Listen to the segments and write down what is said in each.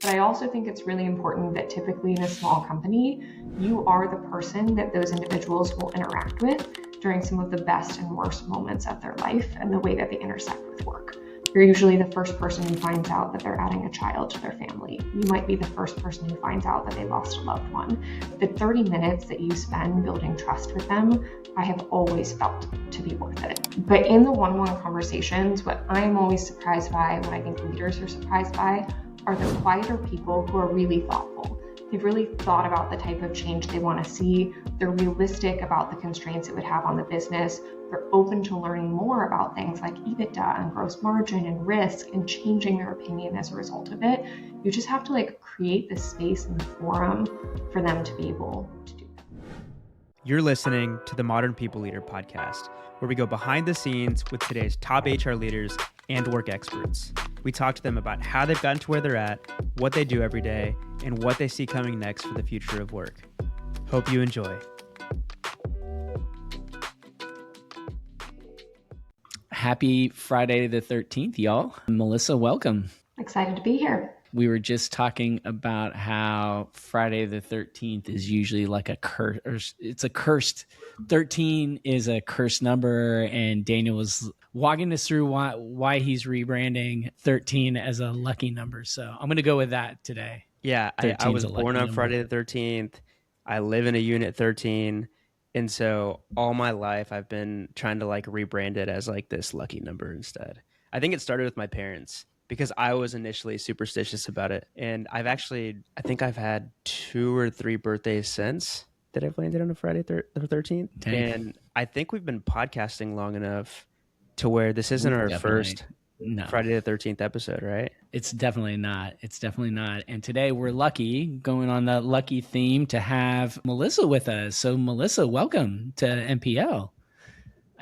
But I also think it's really important that typically in a small company, you are the person that those individuals will interact with during some of the best and worst moments of their life and the way that they intersect with work. You're usually the first person who finds out that they're adding a child to their family. You might be the first person who finds out that they lost a loved one. The 30 minutes that you spend building trust with them, I have always felt to be worth it. But in the one-on-one conversations, what I'm always surprised by, what I think leaders are surprised by, are the quieter people who are really thoughtful. They've really thought about the type of change they want to see. They're realistic about the constraints it would have on the business. They're open to learning more about things like EBITDA and gross margin and risk and changing their opinion as a result of it. You just have to create the space and the forum for them to be able to do that. You're listening to the Modern People Leader podcast, where we go behind the scenes with today's top HR leaders and work experts. We talk to them about how they've gotten to where they're at, what they do every day, and what they see coming next for the future of work. Hope you enjoy. Happy Friday the 13th, y'all. Melissa, welcome. Excited to be here. We were just talking about how Friday the 13th is usually like a curse, or it's a cursed, 13 is a cursed number, and Daniel was walking us through why he's rebranding 13 as a lucky number. So I'm going to go with that today. Yeah, I was born on Friday the 13th. I live in a unit 13. And so all my life I've been trying to rebrand it as this lucky number instead. I think it started with my parents because I was initially superstitious about it. And I think I've had 2 or 3 birthdays since that I've landed on a Friday the 13th. Dang. And I think we've been podcasting long enough to where this isn't our first Friday the 13th episode, right? It's definitely not. And today we're lucky, going on the lucky theme, to have Melissa with us. So Melissa, welcome to MPL.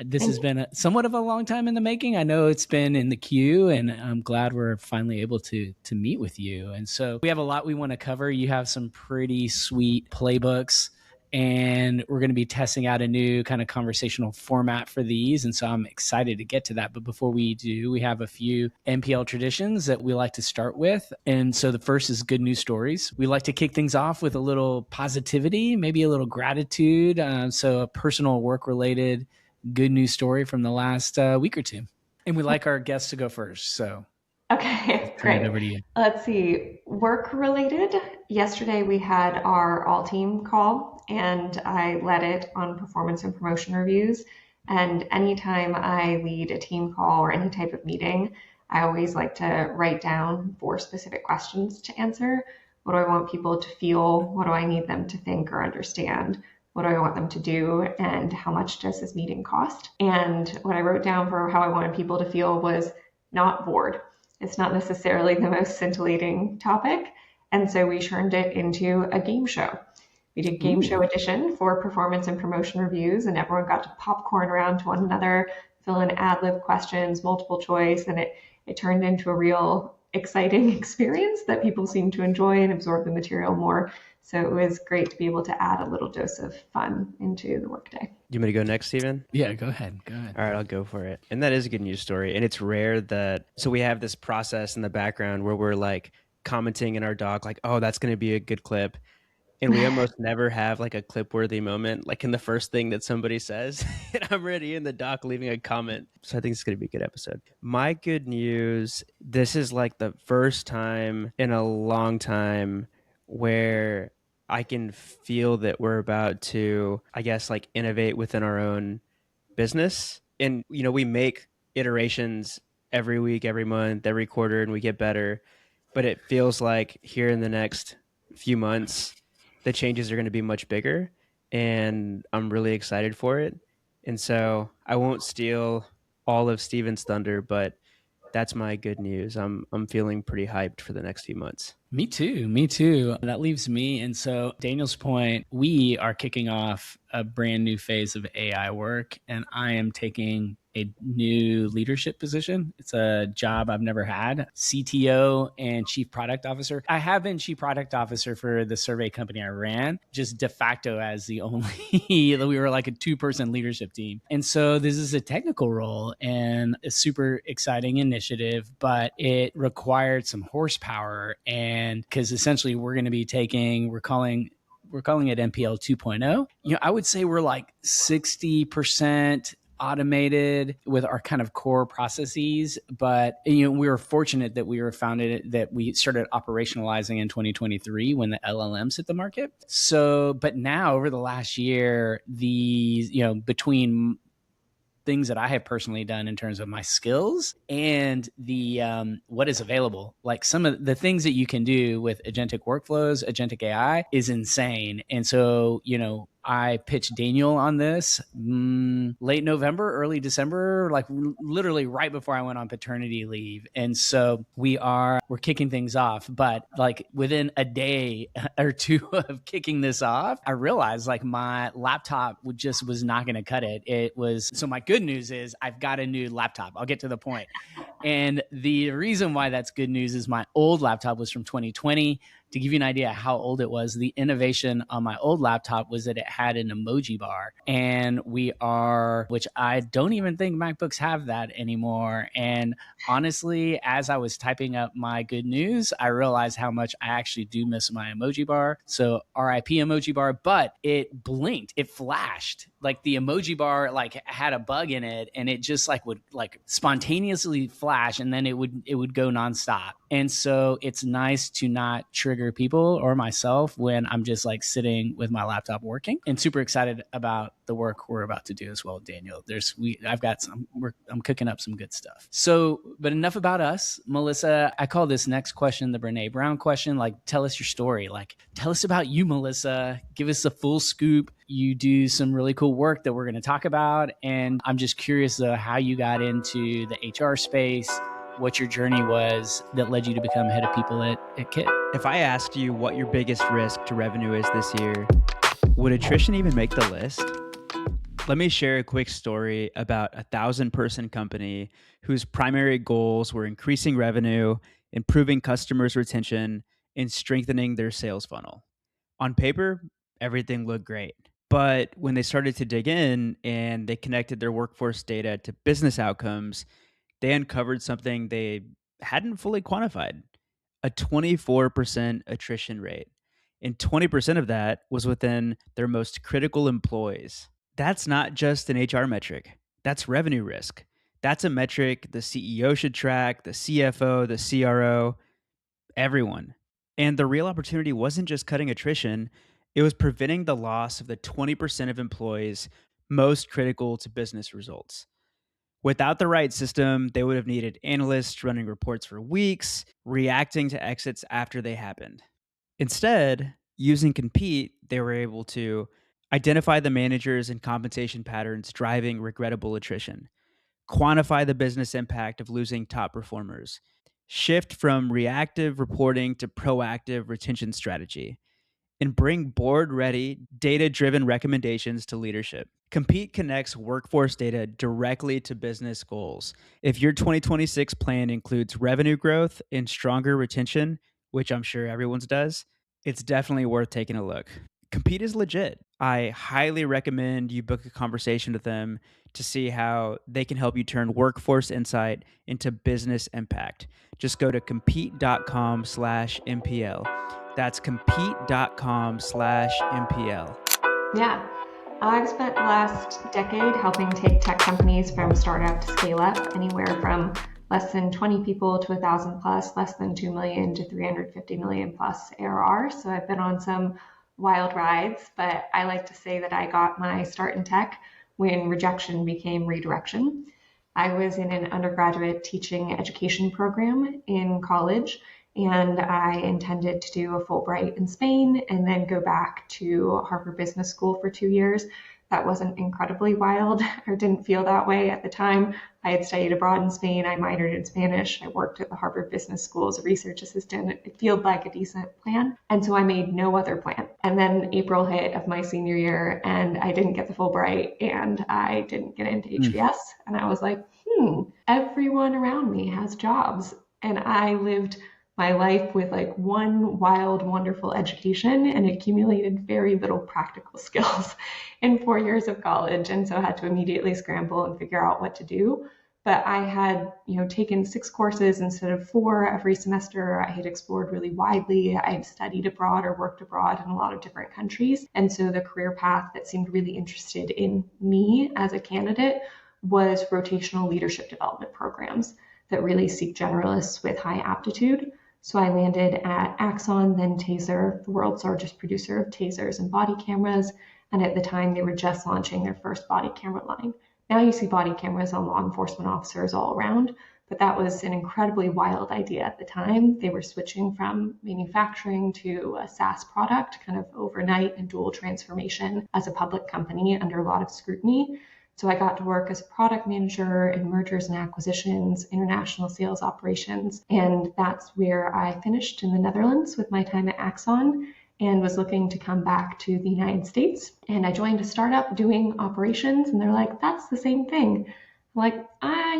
This has been somewhat of a long time in the making. I know it's been in the queue, and I'm glad we're finally able to meet with you. And so we have a lot we want to cover. You have some pretty sweet playbooks, and we're going to be testing out a new kind of conversational format for these. And so I'm excited to get to that. But before we do, we have a few MPL traditions that we like to start with. And so the first is good news stories. We like to kick things off with a little positivity, maybe a little gratitude. So a personal work-related good news story from the last week or two. And we like our guests to go first. So okay, great. Over to you. Let's see, work related. Yesterday we had our all team call and I led it on performance and promotion reviews. And anytime I lead a team call or any type of meeting, I always like to write down 4 specific questions to answer. What do I want people to feel? What do I need them to think or understand? What do I want them to do? And how much does this meeting cost? And what I wrote down for how I wanted people to feel was not bored. It's not necessarily the most scintillating topic. And so we turned it into a game show. We did game show edition for performance and promotion reviews, and everyone got to popcorn around to one another, fill in ad-lib questions, multiple choice, and it turned into a real exciting experience that people seemed to enjoy and absorb the material more. So it was great to be able to add a little dose of fun into the workday. You want me to go next, Steven? Yeah, go ahead. All right, I'll go for it. And that is a good news story. And it's rare that, so we have this process in the background where we're commenting in our doc, oh, that's going to be a good clip. And we almost never have a clip-worthy moment, in the first thing that somebody says. And I'm already in the doc leaving a comment. So I think it's going to be a good episode. My good news, this is the first time in a long time where I can feel that we're about to, innovate within our own business. And, we make iterations every week, every month, every quarter, and we get better. But it feels like here in the next few months, the changes are going to be much bigger. And I'm really excited for it. And so I won't steal all of Steven's thunder, but that's my good news. I'm feeling pretty hyped for the next few months. Me too. That leaves me. And so Daniel's point, we are kicking off a brand new phase of AI work, and I am taking a new leadership position. It's a job I've never had, CTO and chief product officer. I have been chief product officer for the survey company I ran, just de facto as the only, we were like a 2-person leadership team. And so this is a technical role and a super exciting initiative, but it required some horsepower. And because essentially we're going to be we're calling it MPL 2.0. I would say we're like 60% automated with our kind of core processes, but we were fortunate that we started operationalizing in 2023 when the LLMs hit the market. So, but now over the last year, these, between things that I have personally done in terms of my skills and the what is available, like some of the things that you can do with agentic workflows, agentic AI is insane. And so, I pitched Daniel on this late November, early December, like literally right before I went on paternity leave. And so we're kicking things off. But like within a day or two of kicking this off, I realized like my laptop was not going to cut it. So my good news is I've got a new laptop. I'll get to the point. And the reason why that's good news is my old laptop was from 2020. To give you an idea how old it was, the innovation on my old laptop was that it had an emoji bar. And which I don't even think MacBooks have that anymore. And honestly, as I was typing up my good news, I realized how much I actually do miss my emoji bar. So RIP emoji bar, but it blinked, it flashed. Like the emoji bar like had a bug in it, and it just like would like spontaneously flash, and then it would go nonstop. And so it's nice to not trigger people or myself when I'm just like sitting with my laptop working. And super excited about the work we're about to do as well, Daniel. I'm cooking up some good stuff. So, but enough about us, Melissa. I call this next question the Brene Brown question. Like, tell us your story. Like, tell us about you, Melissa. Give us a full scoop. You do some really cool work that we're going to talk about. And I'm just curious how you got into the HR space, what your journey was that led you to become head of people at KIT. If I asked you what your biggest risk to revenue is this year, would attrition even make the list? Let me share a quick story about a 1,000-person company whose primary goals were increasing revenue, improving customers' retention, and strengthening their sales funnel. On paper, everything looked great. But when they started to dig in and they connected their workforce data to business outcomes, they uncovered something they hadn't fully quantified: a 24% attrition rate. And 20% of that was within their most critical employees. That's not just an HR metric. That's revenue risk. That's a metric the CEO should track, the CFO, the CRO, everyone. And the real opportunity wasn't just cutting attrition, it was preventing the loss of the 20% of employees most critical to business results. Without the right system, they would have needed analysts running reports for weeks, reacting to exits after they happened. Instead, using Compete, they were able to identify the managers and compensation patterns driving regrettable attrition, quantify the business impact of losing top performers, shift from reactive reporting to proactive retention strategy, and bring board-ready, data-driven recommendations to leadership. Compete connects workforce data directly to business goals. If your 2026 plan includes revenue growth and stronger retention, which I'm sure everyone's does, it's definitely worth taking a look. Compete is legit. I highly recommend you book a conversation with them to see how they can help you turn workforce insight into business impact. Just go to compete.com/MPL. That's compete.com/MPL. Yeah. I've spent the last decade helping take tech companies from startup to scale up, anywhere from less than 20 people to 1,000 plus, less than 2 million to 350 million plus ARR. So I've been on some wild rides, but I like to say that I got my start in tech when rejection became redirection. I was in an undergraduate teaching education program in college, and I intended to do a Fulbright in Spain and then go back to Harvard Business School for 2 years. that wasn't incredibly wild or didn't feel that way at the time. I had studied abroad in Spain. I minored in Spanish. I worked at the Harvard Business School as a research assistant. It felt like a decent plan. And so I made no other plan. And then April hit of my senior year and I didn't get the Fulbright and I didn't get into HBS. And I was like, everyone around me has jobs. And I lived my life with like one wild, wonderful education and accumulated very little practical skills in 4 years of college. And so I had to immediately scramble and figure out what to do. But I had, taken 6 courses instead of 4 every semester. I had explored really widely. I had studied abroad or worked abroad in a lot of different countries. And so the career path that seemed really interested in me as a candidate was rotational leadership development programs that really seek generalists with high aptitude. So I landed at Axon, then Taser, the world's largest producer of tasers and body cameras. And at the time, they were just launching their first body camera line. Now you see body cameras on law enforcement officers all around, but that was an incredibly wild idea at the time. They were switching from manufacturing to a SaaS product, kind of overnight and dual transformation as a public company under a lot of scrutiny. So I got to work as a product manager in mergers and acquisitions, international sales operations, and that's where I finished in the Netherlands with my time at Axon and was looking to come back to the United States. And I joined a startup doing operations, and they're like, that's the same thing. I'm like,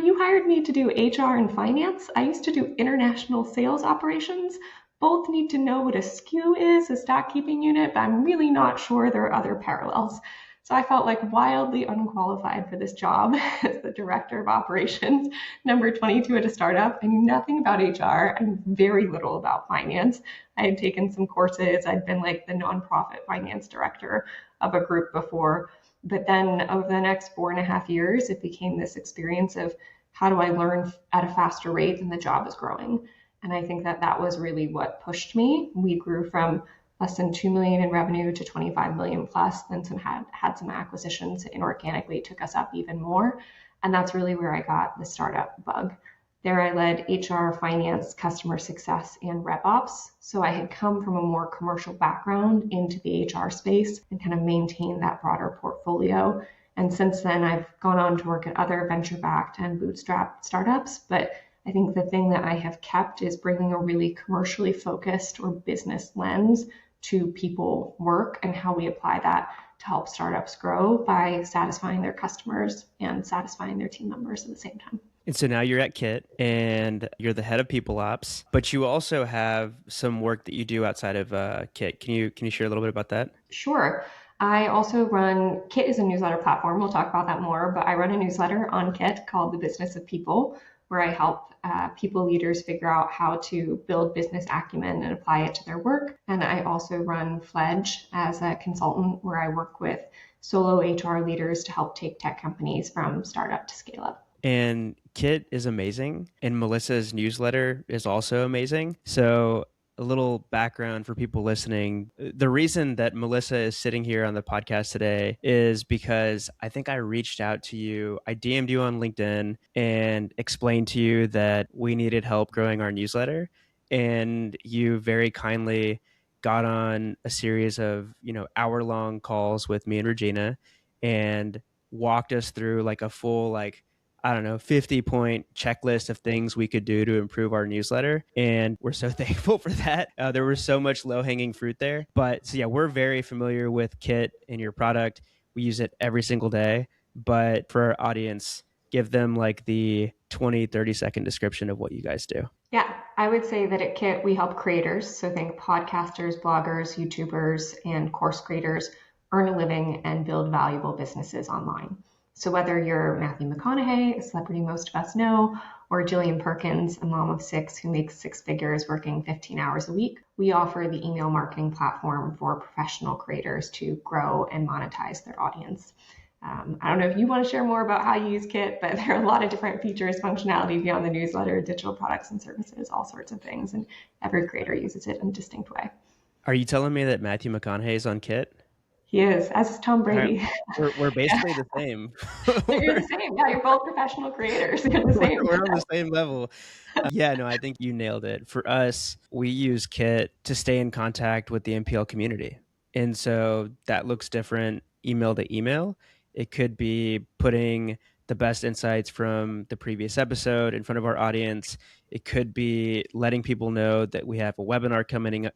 you hired me to do HR and finance. I used to do international sales operations. Both need to know what a SKU is, a stock keeping unit, but I'm really not sure there are other parallels. So I felt like wildly unqualified for this job as the director of operations, number 22 at a startup. I knew nothing about HR and very little about finance. I had taken some courses. I'd been like the nonprofit finance director of a group before. But then over the next 4.5 years, it became this experience of how do I learn at a faster rate than the job is growing? And I think that was really what pushed me. We grew from less than 2 million in revenue to 25 million plus, then had some acquisitions that inorganically took us up even more. And that's really where I got the startup bug. There I led HR, finance, customer success, and rep ops. So I had come from a more commercial background into the HR space and kind of maintained that broader portfolio. And since then, I've gone on to work at other venture-backed and bootstrap startups. But I think the thing that I have kept is bringing a really commercially focused or business lens to people work and how we apply that to help startups grow by satisfying their customers and satisfying their team members at the same time. And so now you're at Kit and you're the head of PeopleOps, but you also have some work that you do outside of Kit. Can you share a little bit about that? Sure. I also run, Kit is a newsletter platform. We'll talk about that more, but I run a newsletter on Kit called The Business of People, where I help people leaders figure out how to build business acumen and apply it to their work. And I also run Fledge as a consultant where I work with solo HR leaders to help take tech companies from startup to scale up. And Kit is amazing. And Melissa's newsletter is also amazing. So a little background for people listening. The reason that Melissa is sitting here on the podcast today is because I think I reached out to you. I DM'd you on LinkedIn and explained to you that we needed help growing our newsletter. And you very kindly got on a series of, hour-long calls with me and Regina and walked us through like a full, 50-point checklist of things we could do to improve our newsletter. And we're so thankful for that. There was so much low-hanging fruit there. But so yeah, we're very familiar with Kit and your product. We use it every single day. But for our audience, give them like the 20, 30-second description of what you guys do. Yeah, I would say that at Kit, we help creators. So think podcasters, bloggers, YouTubers, and course creators earn a living and build valuable businesses online. So whether you're Matthew McConaughey, a celebrity most of us know, or Jillian Perkins, a mom of 6 who makes 6 figures working 15 hours a week, we offer the email marketing platform for professional creators to grow and monetize their audience. I don't know if you want to share more about how you use Kit, but there are a lot of different features, functionality beyond the newsletter, digital products and services, all sorts of things. And every creator uses it in a distinct way. Are you telling me that Matthew McConaughey is on Kit? He is, as is Tom Brady. Right. We're basically the same. You're the same. Yeah, you're both professional creators. You're the same. We're on the same level. I think you nailed it. For us, we use Kit to stay in contact with the MPL community. And so that looks different email to email. It could be putting the best insights from the previous episode in front of our audience. It could be letting people know that we have a webinar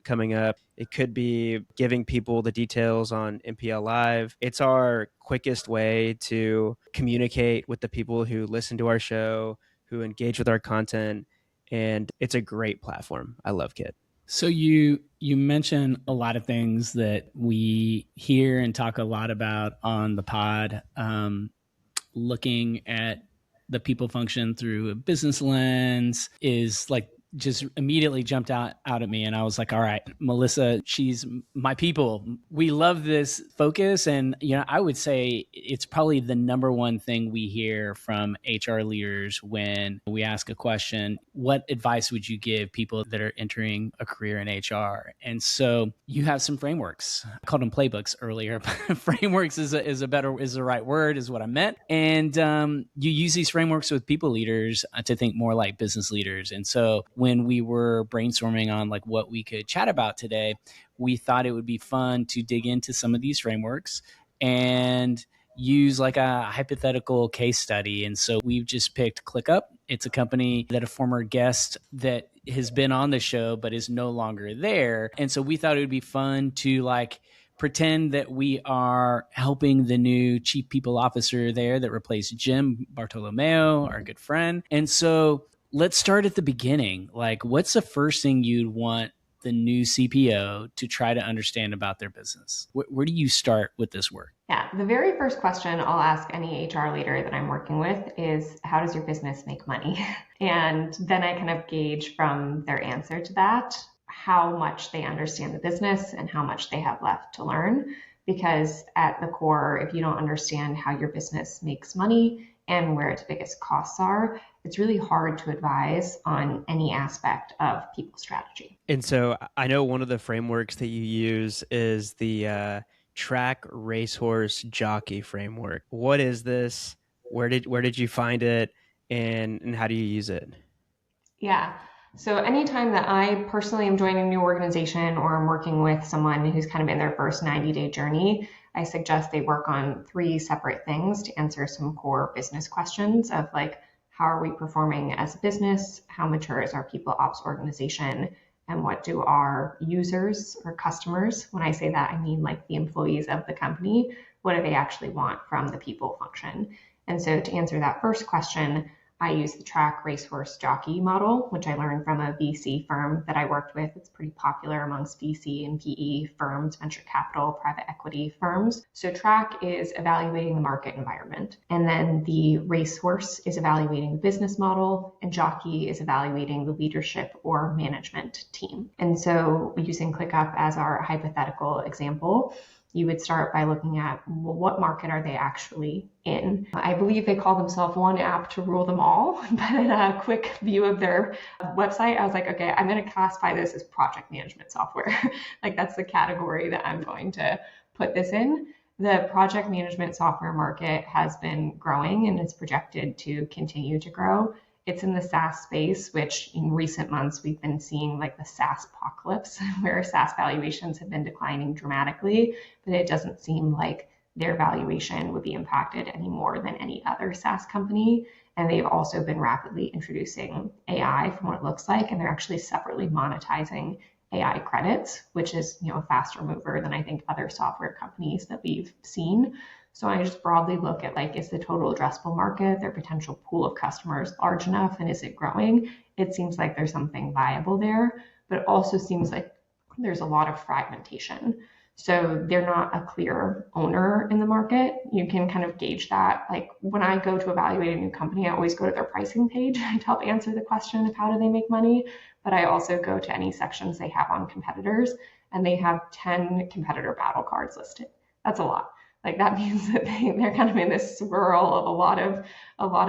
coming up. It could be giving people the details on MPL Live. It's our quickest way to communicate with the people who listen to our show, who engage with our content, and it's a great platform. I love Kit. So you mention a lot of things that we hear and talk a lot about on the pod. Looking at the people function through a business lens is like just immediately jumped out at me. And I was like, all right, Melissa, she's my people. We love this focus. And, I would say it's probably the number one thing we hear from HR leaders when we ask a question. What advice would you give people that are entering a career in HR? And so you have some frameworks. I called them playbooks earlier, but frameworks is the right word, is what I meant. And you use these frameworks with people leaders to think more like business leaders. And so when we were brainstorming on like what we could chat about today, we thought it would be fun to dig into some of these frameworks and use like a hypothetical case study. And so we've just picked ClickUp. It's a company that a former guest that has been on the show but is no longer there. And so we thought it would be fun to like pretend that we are helping the new chief people officer there that replaced Jim Bartolomeo, our good friend. And so let's start at the beginning. Like, what's the first thing you'd want the new CPO to try to understand about their business? Where do you start with this work? Yeah, the very first question I'll ask any HR leader that I'm working with is, how does your business make money? And then I kind of gauge from their answer to that how much they understand the business and how much they have left to learn. Because at the core, if you don't understand how your business makes money and where its biggest costs are, it's really hard to advise on any aspect of people strategy. And so I know one of the frameworks that you use is the Track-Racehorse-Jockey framework. What is this? Where did you find it? And how do you use it? Yeah. So anytime that I personally am joining a new organization or I'm working with someone who's kind of in their first 90-day journey, I suggest they work on 3 separate things to answer some core business questions of like, how are we performing as a business? How mature is our PeopleOps organization? And what do our users or customers, when I say that, I mean like the employees of the company, what do they actually want from the people function? And so to answer that first question, I use the Track-Racehorse-Jockey model, which I learned from a VC firm that I worked with. It's pretty popular amongst VC and PE firms, venture capital, private equity firms. So Track is evaluating the market environment. And then the racehorse is evaluating the business model, and jockey is evaluating the leadership or management team. And so using ClickUp as our hypothetical example, you would start by looking at, well, what market are they actually in? I believe they call themselves one app to rule them all, but in a quick view of their website, I was like, okay, I'm going to classify this as project management software. Like that's the category that I'm going to put this in. The project management software market has been growing and is projected to continue to grow. It's in the SaaS space, which in recent months we've been seeing like the SaaS apocalypse, where SaaS valuations have been declining dramatically, but it doesn't seem like their valuation would be impacted any more than any other SaaS company. And they've also been rapidly introducing AI from what it looks like, and they're actually separately monetizing AI credits, which is a faster mover than I think other software companies that we've seen. So I just broadly look at like, is the total addressable market, their potential pool of customers large enough, and is it growing? It seems like there's something viable there, but it also seems like there's a lot of fragmentation. So they're not a clear owner in the market. You can kind of gauge that. Like when I go to evaluate a new company, I always go to their pricing page to help answer the question of how do they make money. But I also go to any sections they have on competitors, and they have 10 competitor battle cards listed. That's a lot. Like that means that they're kind of in this swirl of a lot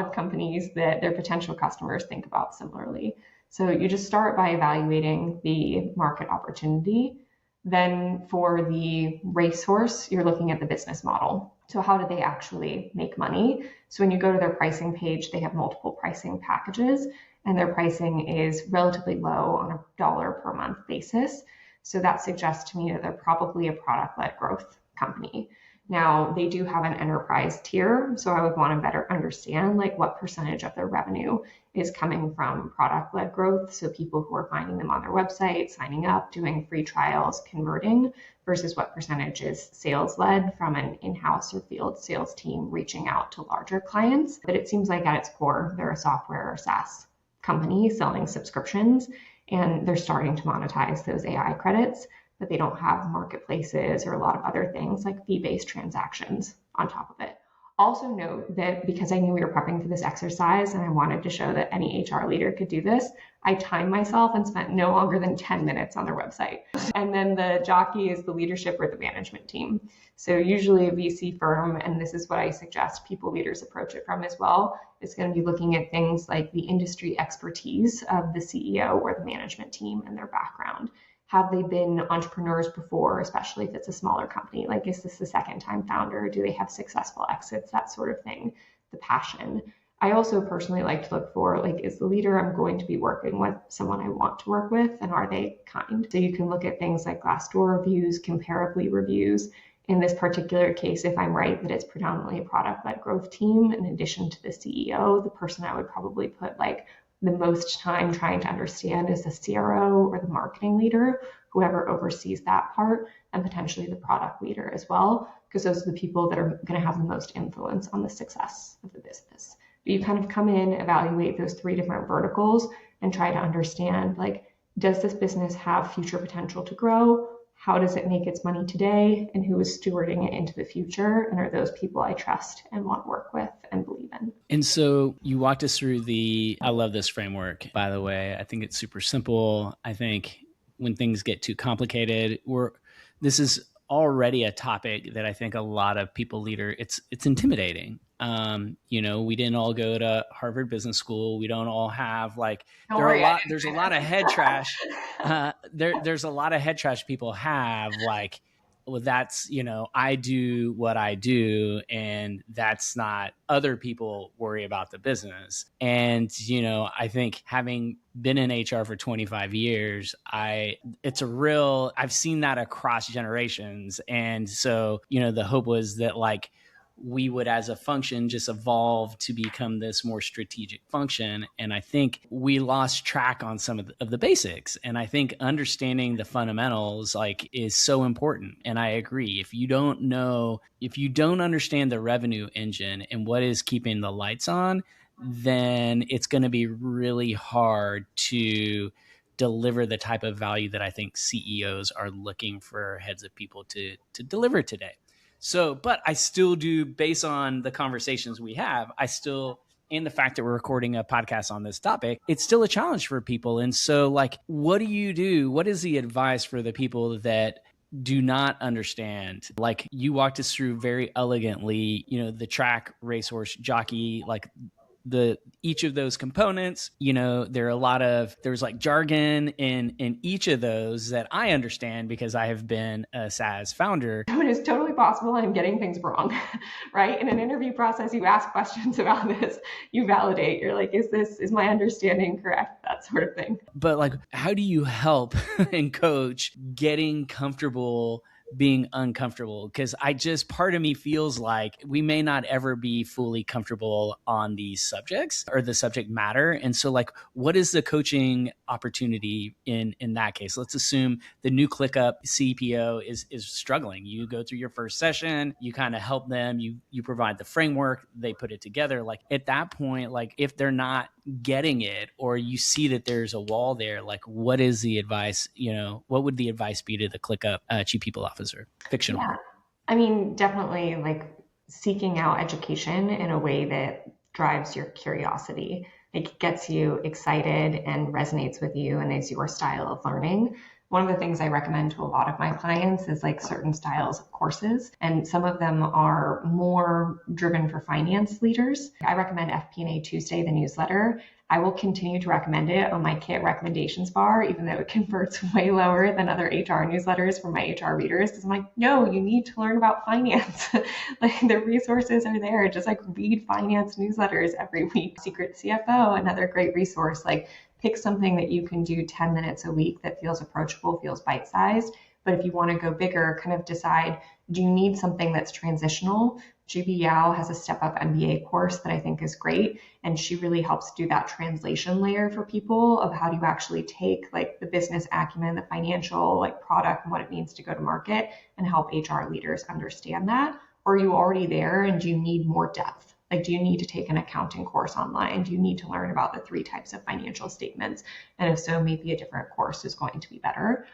of companies that their potential customers think about similarly. So you just start by evaluating the market opportunity. Then for the racehorse, you're looking at the business model. So how do they actually make money? So when you go to their pricing page, they have multiple pricing packages, and their pricing is relatively low on a $1 per month basis. So that suggests to me that they're probably a product-led growth company. Now, they do have an enterprise tier, so I would want to better understand like what percentage of their revenue is coming from product-led growth, so people who are finding them on their website, signing up, doing free trials, converting, versus what percentage is sales-led from an in-house or field sales team reaching out to larger clients. But it seems like at its core, they're a software or SaaS company selling subscriptions, and they're starting to monetize those AI credits, but they don't have marketplaces or a lot of other things like fee-based transactions on top of it. Also note that because I knew we were prepping for this exercise and I wanted to show that any HR leader could do this, I timed myself and spent no longer than 10 minutes on their website. And then the jockey is the leadership or the management team. So usually a VC firm, and this is what I suggest people leaders approach it from as well, is going to be looking at things like the industry expertise of the CEO or the management team and their background. Have they been entrepreneurs before, especially if it's a smaller company? Like, is this the second time founder? Do they have successful exits? That sort of thing. The passion. I also personally like to look for, like, is the leader I'm going to be working with someone I want to work with, and are they kind? So you can look at things like Glassdoor reviews, Comparably reviews. In this particular case, if I'm right that it's predominantly a product-led growth team, in addition to the CEO, the person I would probably put like the most time trying to understand is the CRO or the marketing leader, whoever oversees that part, and potentially the product leader as well, because those are the people that are going to have the most influence on the success of the business. But you kind of come in, evaluate those three different verticals, and try to understand, like, does this business have future potential to grow? How does it make its money today? And who is stewarding it into the future? And are those people I trust and want to work with and believe in? And so you walked us through I love this framework, by the way. I think it's super simple. I think when things get too complicated, this is already a topic that I think a lot of people leader, it's intimidating. We didn't all go to Harvard Business School. We don't all have there's a lot of head trash. There's a lot of head trash people have, like, well, that's, I do what I do, and that's not, other people worry about the business. And, I think having been in HR for 25 years, I've seen that across generations. And so, the hope was that, like, we would as a function just evolve to become this more strategic function. And I think we lost track on some of the basics. And I think understanding the fundamentals, like, is so important. And I agree. If you don't understand the revenue engine and what is keeping the lights on, then it's going to be really hard to deliver the type of value that I think CEOs are looking for heads of people to deliver today. So, but I still do, based on the conversations we have, and the fact that we're recording a podcast on this topic, it's still a challenge for people. And so, like, what do you do? What is the advice for the people that do not understand? Like, you walked us through very elegantly, the Track-Racehorse-Jockey, like, each of those components, there's like jargon in each of those that I understand because I have been a SaaS founder. It is totally possible I'm getting things wrong, right? In an interview process, you ask questions about this, you validate, you're like, is my understanding correct? That sort of thing. But, like, how do you help and coach getting comfortable being uncomfortable? Because part of me feels like we may not ever be fully comfortable on these subjects or the subject matter. And so, like, what is the coaching opportunity in that case? Let's assume the new ClickUp CPO is struggling. You go through your first session, you kind of help them, you provide the framework, they put it together. Like, at that point, like, if they're not getting it, or you see that there's a wall there, like, what is the advice? What would the advice be to the ClickUp Chief People Officer? Fictional. Yeah. I mean, definitely, like, seeking out education in a way that drives your curiosity, like, gets you excited and resonates with you and is your style of learning. One of the things I recommend to a lot of my clients is, like, certain styles of courses, and some of them are more driven for finance leaders. I recommend FP&A Tuesday, the newsletter. I will continue to recommend it on my Kit recommendations bar, even though it converts way lower than other HR newsletters for my HR readers. Because I'm like, no, you need to learn about finance. Like, the resources are there. Just, like, read finance newsletters every week. Secret CFO, another great resource. Like, pick something that you can do 10 minutes a week that feels approachable, feels bite-sized. But if you want to go bigger, kind of decide, do you need something that's transitional? GB Yao has a Step Up MBA course that I think is great. And she really helps do that translation layer for people of how do you actually take like the business acumen, the financial like product and what it means to go to market and help HR leaders understand that. Or are you already there and do you need more depth? Like, do you need to take an accounting course online? Do you need to learn about the 3 types of financial statements? And if so, maybe a different course is going to be better.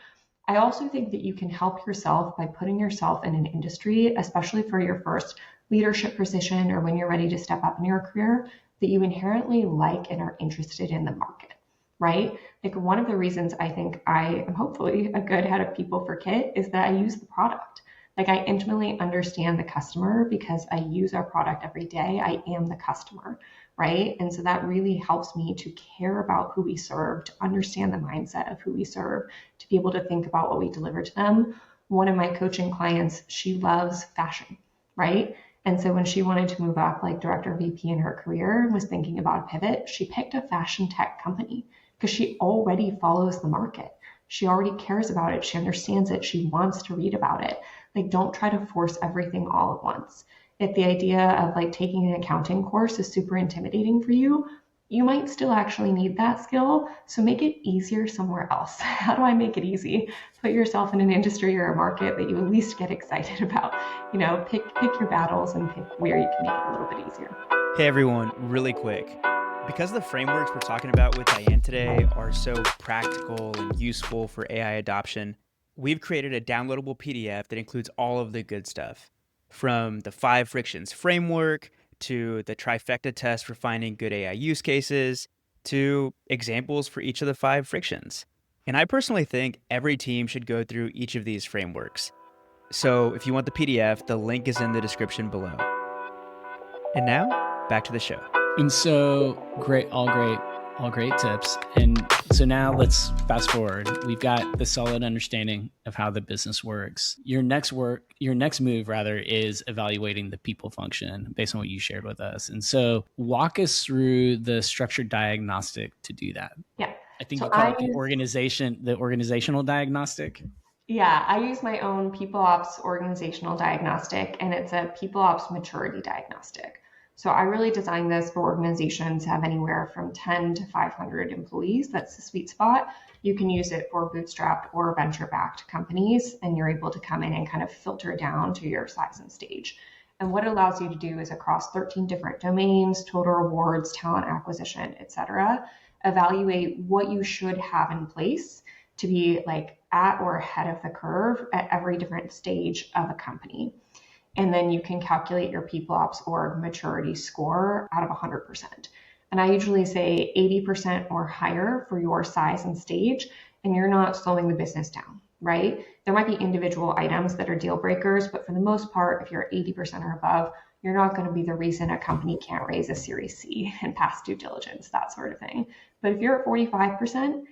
I also think that you can help yourself by putting yourself in an industry, especially for your first leadership position or when you're ready to step up in your career, that you inherently like and are interested in the market, right? Like one of the reasons I think I am hopefully a good head of people for Kit is that I use the product. Like I intimately understand the customer because I use our product every day. I am the customer, right? And so that really helps me to care about who we serve, to understand the mindset of who we serve, to be able to think about what we deliver to them. One of my coaching clients, she loves fashion, right? And so when she wanted to move up like director VP in her career and was thinking about a pivot, she picked a fashion tech company because she already follows the market. She already cares about it. She understands it. She wants to read about it. Like, don't try to force everything all at once. If the idea of like taking an accounting course is super intimidating for you, you might still actually need that skill. So make it easier somewhere else. How do I make it easy? Put yourself in an industry or a market that you at least get excited about. You know, pick your battles and pick where you can make it a little bit easier. Hey everyone, really quick. Because the frameworks we're talking about with Diane today are so practical and useful for AI adoption, we've created a downloadable PDF that includes all of the good stuff. From the 5 frictions framework, to the trifecta test for finding good AI use cases, to examples for each of the 5 frictions. And I personally think every team should go through each of these frameworks. So if you want the PDF, the link is in the description below. And now, back to the show. And so all great tips. And so now let's fast forward. We've got the solid understanding of how the business works. Your next move rather is evaluating the people function based on what you shared with us. And so walk us through the structured diagnostic to do that. Yeah. I think you call it the organizational diagnostic. Yeah, I use my own PeopleOps organizational diagnostic, and it's a PeopleOps maturity diagnostic. So I really designed this for organizations that have anywhere from 10 to 500 employees. That's the sweet spot. You can use it for bootstrapped or venture-backed companies, and you're able to come in and kind of filter down to your size and stage. And what it allows you to do is across 13 different domains, total rewards, talent acquisition, et cetera, evaluate what you should have in place to be like at or ahead of the curve at every different stage of a company. And then you can calculate your PeopleOps org maturity score out of 100%. And I usually say 80% or higher for your size and stage, and you're not slowing the business down, right? There might be individual items that are deal breakers, but for the most part, if you're 80% or above, you're not going to be the reason a company can't raise a Series C and pass due diligence, that sort of thing. But if you're at 45%,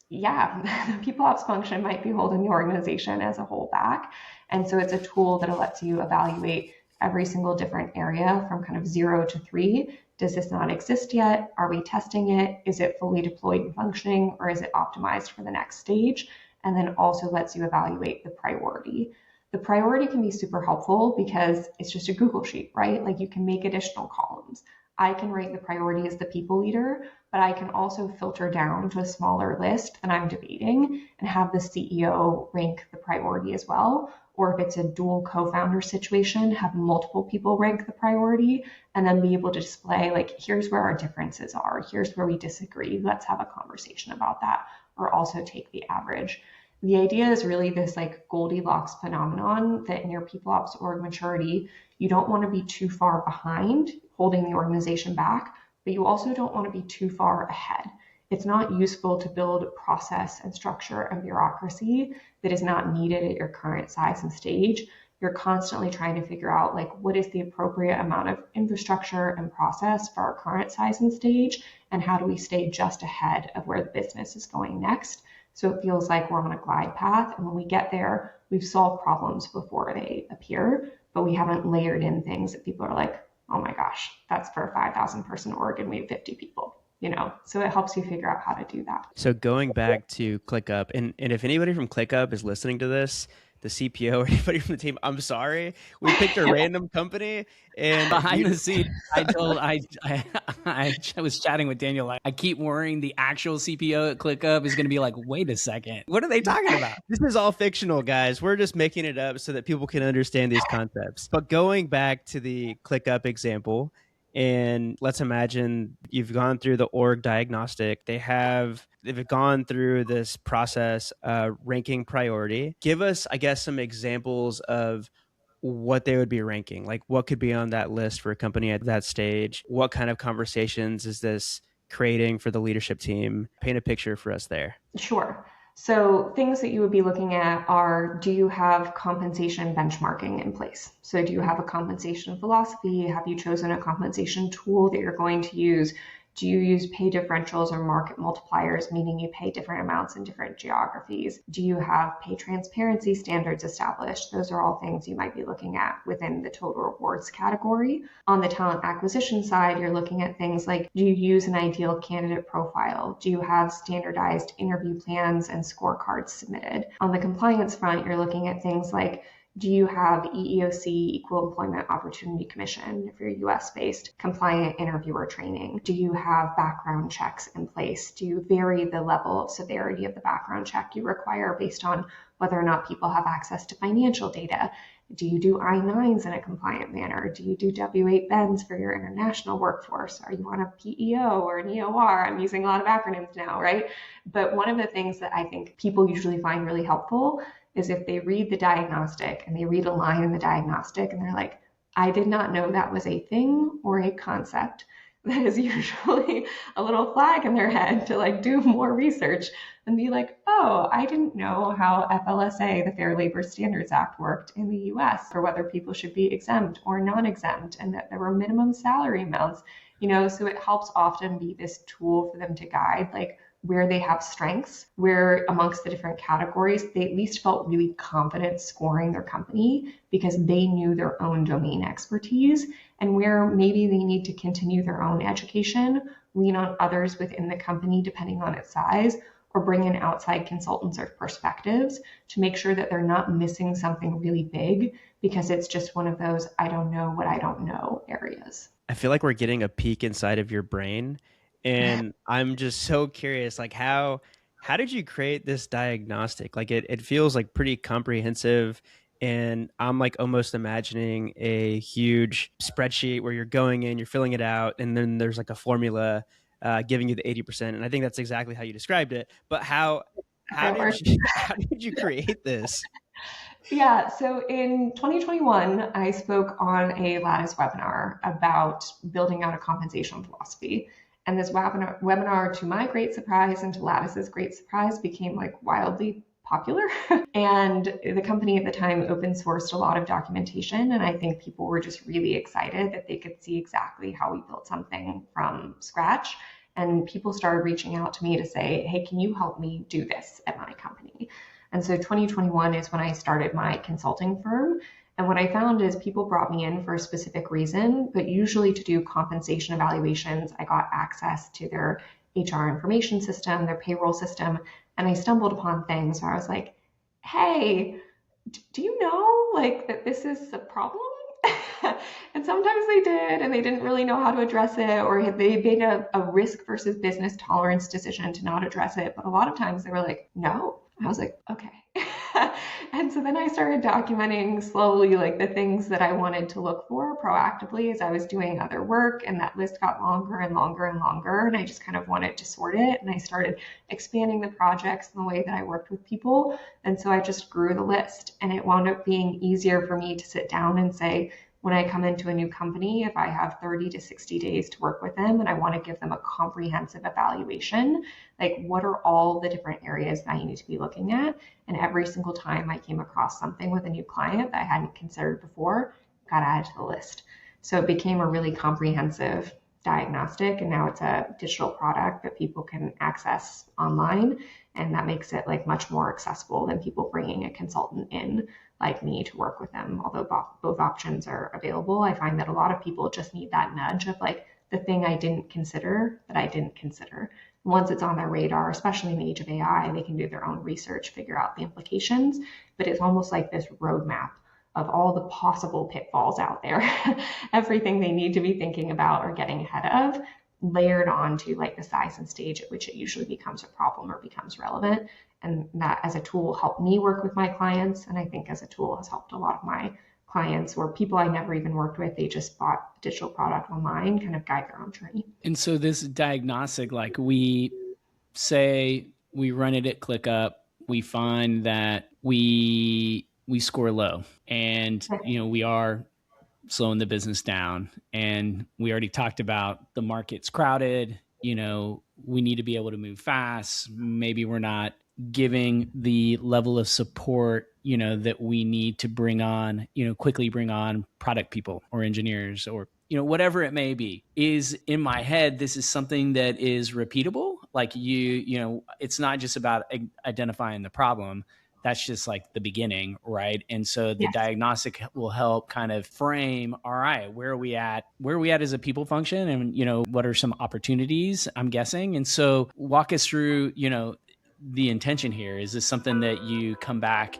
yeah, the PeopleOps function might be holding the organization as a whole back. And so it's a tool that lets you evaluate every single different area from kind of 0 to 3. Does this not exist yet? Are we testing it? Is it fully deployed and functioning, or is it optimized for the next stage? And then also lets you evaluate the priority. The priority can be super helpful because it's just a Google sheet, right? Like you can make additional columns. I can rate the priority as the people leader, but I can also filter down to a smaller list that I'm debating and have the CEO rank the priority as well. Or if it's a dual co-founder situation, have multiple people rank the priority and then be able to display like, here's where our differences are. Here's where we disagree. Let's have a conversation about that, or also take the average. The idea is really this like Goldilocks phenomenon that in your PeopleOps org maturity, you don't want to be too far behind, holding the organization back, but you also don't want to be too far ahead. It's not useful to build process and structure and bureaucracy that is not needed at your current size and stage. You're constantly trying to figure out like what is the appropriate amount of infrastructure and process for our current size and stage, and how do we stay just ahead of where the business is going next. So it feels like we're on a glide path, and when we get there, we've solved problems before they appear, but we haven't layered in things that people are like, oh my gosh, that's for a 5,000 person org and we have 50 people. so it helps you figure out how to do that. So going back to ClickUp, and if anybody from ClickUp is listening to this, the CPO or anybody from the team, I'm sorry, we picked a random company, and behind the scenes, I was chatting with Daniel. I keep worrying the actual CPO at ClickUp is going to be like, wait a second, what are they talking about? This is all fictional, guys. We're just making it up so that people can understand these concepts. But going back to the ClickUp example, and let's imagine you've gone through the org diagnostic. They've gone through this process, ranking priority. Give us, I guess, some examples of what they would be ranking. Like what could be on that list for a company at that stage? What kind of conversations is this creating for the leadership team? Paint a picture for us there. Sure. So things that you would be looking at are, do you have compensation benchmarking in place? So do you have a compensation philosophy? Have you chosen a compensation tool that you're going to use? Do you use pay differentials or market multipliers, meaning you pay different amounts in different geographies? Do you have pay transparency standards established? Those are all things you might be looking at within the total rewards category. On the talent acquisition side, you're looking at things like, do you use an ideal candidate profile? Do you have standardized interview plans and scorecards submitted? On the compliance front, you're looking at things like, do you have EEOC, Equal Employment Opportunity Commission, if you're US-based, compliant interviewer training? Do you have background checks in place? Do you vary the level of severity of the background check you require based on whether or not people have access to financial data? Do you do I-9s in a compliant manner? Do you do W-8 bends for your international workforce? Are you on a PEO or an EOR? I'm using a lot of acronyms now, right? But one of the things that I think people usually find really helpful is if they read the diagnostic and they read a line in the diagnostic and they're like, I did not know that was a thing or a concept. That is usually a little flag in their head to like do more research and be like, oh, I didn't know how FLSA, the Fair Labor Standards Act, worked in the US, or whether people should be exempt or non-exempt, and that there were minimum salary amounts, so it helps often be this tool for them to guide like where they have strengths, where amongst the different categories, they at least felt really confident scoring their company because they knew their own domain expertise, and where maybe they need to continue their own education, lean on others within the company depending on its size, or bring in outside consultants or perspectives to make sure that they're not missing something really big because it's just one of those I don't know what I don't know areas. I feel like we're getting a peek inside of your brain. And I'm just so curious, like how did you create this diagnostic? Like it feels like pretty comprehensive, and I'm like almost imagining a huge spreadsheet where you're going in, you're filling it out, and then there's like a formula giving you the 80%. And I think that's exactly how you described it. But how did you create this? Yeah, so in 2021, I spoke on a Lattice webinar about building out a compensation philosophy. And this webinar, to my great surprise and to Lattice's great surprise, became like wildly popular. And the company at the time open sourced a lot of documentation. And I think people were just really excited that they could see exactly how we built something from scratch. And people started reaching out to me to say, hey, can you help me do this at my company? And so 2021 is when I started my consulting firm. And what I found is people brought me in for a specific reason, but usually to do compensation evaluations, I got access to their HR information system, their payroll system, and I stumbled upon things where I was like, hey, do you know like that this is a problem? And sometimes they did, and they didn't really know how to address it, or they made a risk versus business tolerance decision to not address it. But a lot of times they were like, no. I was like, okay. And so then I started documenting slowly like the things that I wanted to look for proactively as I was doing other work, and that list got longer and longer and longer, and I just kind of wanted to sort it, and I started expanding the projects and the way that I worked with people, and so I just grew the list, and it wound up being easier for me to sit down and say, when I come into a new company, if I have 30 to 60 days to work with them and I want to give them a comprehensive evaluation, like what are all the different areas that I need to be looking at? And every single time I came across something with a new client that I hadn't considered before, got added to the list. So it became a really comprehensive diagnostic, and now it's a digital product that people can access online. And that makes it like much more accessible than people bringing a consultant in like me to work with them. Although both options are available, I find that a lot of people just need that nudge of like, the thing I didn't consider that I didn't consider. Once it's on their radar, especially in the age of AI, they can do their own research, figure out the implications, but it's almost like this roadmap of all the possible pitfalls out there, everything they need to be thinking about or getting ahead of, layered onto like the size and stage at which it usually becomes a problem or becomes relevant. And that as a tool helped me work with my clients. And I think as a tool has helped a lot of my clients or people I never even worked with, they just bought a digital product online, kind of guide their own journey. And so this diagnostic, like we say we run it at ClickUp, we find that we score low, and we are slowing the business down. And we already talked about the market's crowded. We need to be able to move fast. Maybe we're not giving the level of support that we need to quickly bring on product people or engineers or whatever it may be. Is in my head, this is something that is repeatable. Like it's not just about identifying the problem. That's just like the beginning, right? And so the diagnostic will help kind of frame, all right, where are we at as a people function? And, what are some opportunities, I'm guessing? And so walk us through, the intention here. Is this something that you come back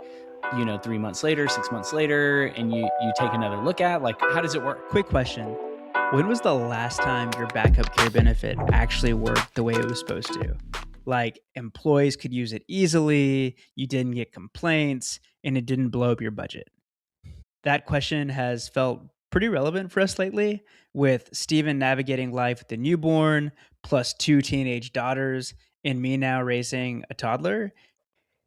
3 months later, 6 months later, and you take another look at? Like, how does it work? Quick question. When was the last time your backup care benefit actually worked the way it was supposed to? Like, employees could use it easily, you didn't get complaints, and it didn't blow up your budget. That question has felt pretty relevant for us lately, with Steven navigating life with a newborn, plus 2 teenage daughters, and me now raising a toddler.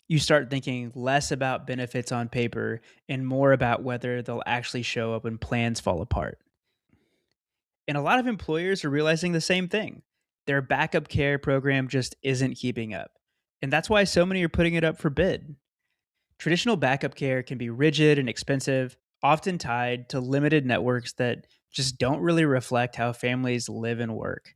You start thinking less about benefits on paper and more about whether they'll actually show up when plans fall apart. And a lot of employers are realizing the same thing. Their backup care program just isn't keeping up. And that's why so many are putting it up for bid. Traditional backup care can be rigid and expensive, often tied to limited networks that just don't really reflect how families live and work,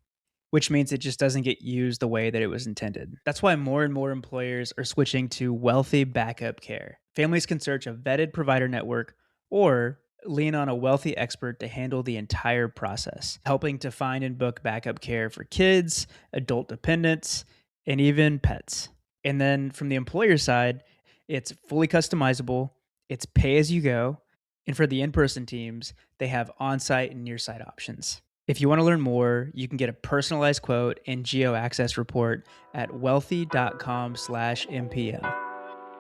which means it just doesn't get used the way that it was intended. That's why more and more employers are switching to wealthy backup care. Families can search a vetted provider network or lean on a wealthy expert to handle the entire process, helping to find and book backup care for kids, adult dependents, and even pets. And then from the employer side, it's fully customizable, it's pay as you go, and for the in-person teams, they have on-site and near-site options. If you want to learn more, you can get a personalized quote and geo-access report at wealthy.com/MPL.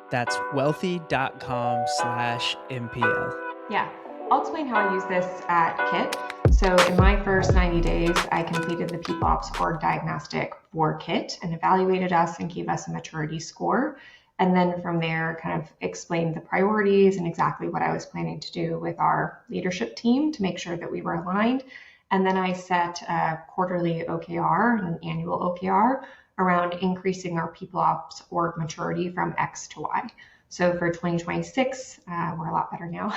That's wealthy.com/MPL. Yeah, I'll explain how I use this at KIT. So in my first 90 days, I completed the PeopleOps org diagnostic for KIT and evaluated us and gave us a maturity score. And then from there, kind of explained the priorities and exactly what I was planning to do with our leadership team to make sure that we were aligned. And then I set a quarterly OKR and an annual OKR around increasing our PeopleOps org maturity from X to Y. So for 2026, we're a lot better now.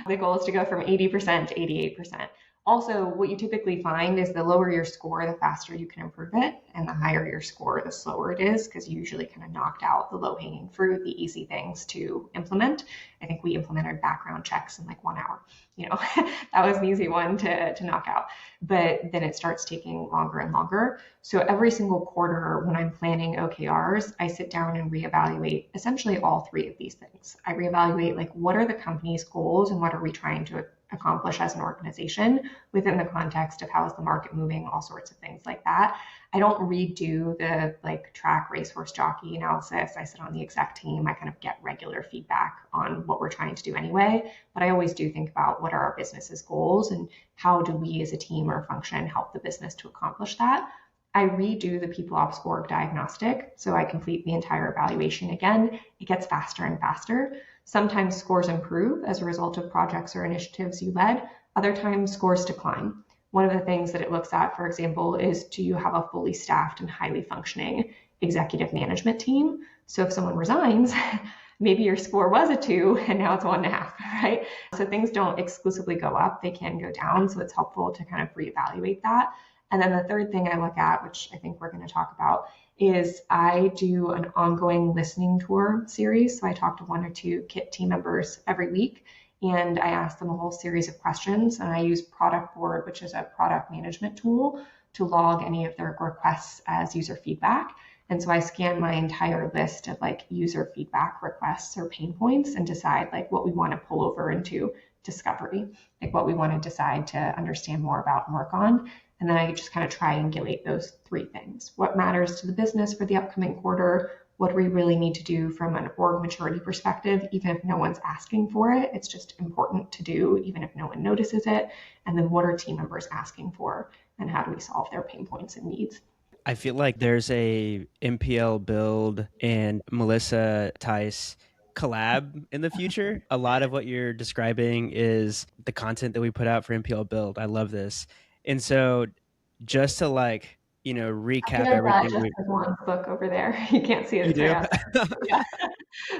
The goal is to go from 80% to 88%. Also, what you typically find is the lower your score, the faster you can improve it, and the higher your score, the slower it is, because you usually kind of knocked out the low-hanging fruit, the easy things to implement. I think we implemented background checks in like 1 hour. That was an easy one to knock out. But then it starts taking longer and longer. So every single quarter when I'm planning OKRs, I sit down and reevaluate essentially all 3 of these things. I reevaluate like what are the company's goals and what are we trying to accomplish as an organization within the context of how is the market moving, all sorts of things like that. I don't redo the like Track-Racehorse-Jockey analysis. I sit on the exec team. I kind of get regular feedback on what we're trying to do anyway, but I always do think about what are our business's goals and how do we as a team or function help the business to accomplish that. I redo the PeopleOps org diagnostic, so I complete the entire evaluation again. It gets faster and faster. Sometimes scores improve as a result of projects or initiatives you led. Other times scores decline. One of the things that it looks at, for example, is do you have a fully staffed and highly functioning executive management team? So if someone resigns, maybe your score was a 2 and now it's 1.5, right? So things don't exclusively go up, they can go down. So it's helpful to kind of reevaluate that. And then the third thing I look at, which I think we're going to talk about, is I do an ongoing listening tour series. So I talk to 1 or 2 KIT team members every week, and I ask them a whole series of questions. And I use Product Board, which is a product management tool, to log any of their requests as user feedback. And so I scan my entire list of like user feedback requests or pain points and decide like what we want to pull over into discovery, like what we want to decide to understand more about and work on. And then I just kind of triangulate those three things. What matters to the business for the upcoming quarter? What do we really need to do from an org maturity perspective, even if no one's asking for it? It's just important to do, even if no one notices it. And then what are team members asking for? And how do we solve their pain points and needs? I feel like there's a MPL Build and Melissa Theiss collab in the future. A lot of what you're describing is the content that we put out for MPL Build. I love this. And so just to like, recap everything. Just Juan's book over there. You can't see it. You do? Yeah.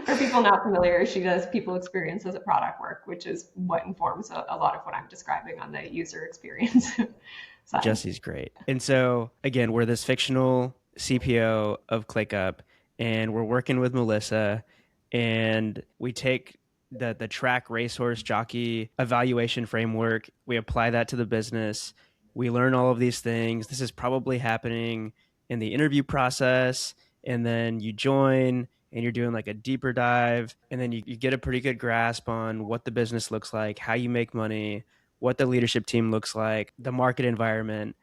For people not familiar, she does people experience as a product work, which is what informs a lot of what I'm describing on the user experience side. Jesse's great. And so again, we're this fictional CPO of ClickUp, and we're working with Melissa, and we take the Track-Racehorse-Jockey evaluation framework. We apply that to the business. We learn all of these things. This is probably happening in the interview process. And then you join and you're doing like a deeper dive. And then you get a pretty good grasp on what the business looks like, how you make money, what the leadership team looks like, the market environment.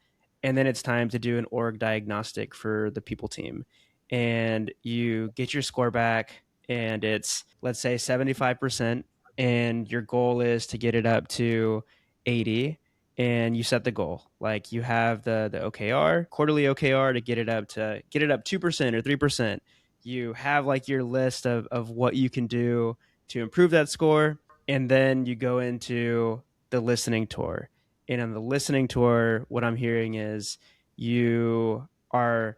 And then it's time to do an org diagnostic for the people team. And you get your score back, and it's, let's say, 75%. And your goal is to get it up to 80. And you set the goal, like you have the OKR, quarterly OKR, to get it up 2% or 3%. You have like your list of what you can do to improve that score. And then you go into the listening tour. And on the listening tour, what I'm hearing is you are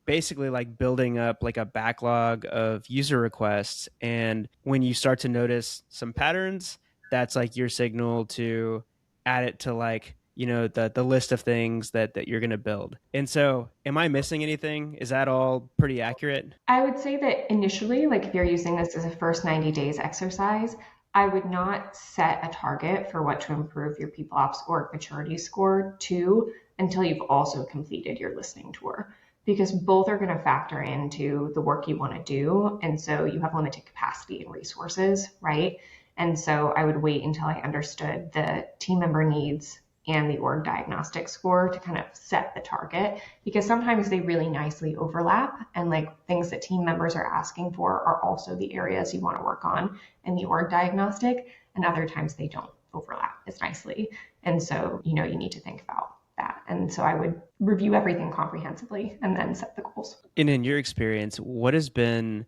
basically like building up like a backlog of user requests. And when you start to notice some patterns, that's like your signal to add it to like, the list of things that you're going to build. And so am I missing anything? Is that all pretty accurate? I would say that initially, like if you're using this as a first 90 days exercise, I would not set a target for what to improve your PeopleOps org maturity score to until you've also completed your listening tour, because both are going to factor into the work you want to do. And so you have limited capacity and resources, right? And so I would wait until I understood the team member needs and the org diagnostic score to kind of set the target, because sometimes they really nicely overlap, and like things that team members are asking for are also the areas you want to work on in the org diagnostic, and other times they don't overlap as nicely. And so, you need to think about that. And so I would review everything comprehensively and then set the goals. And in your experience, what has been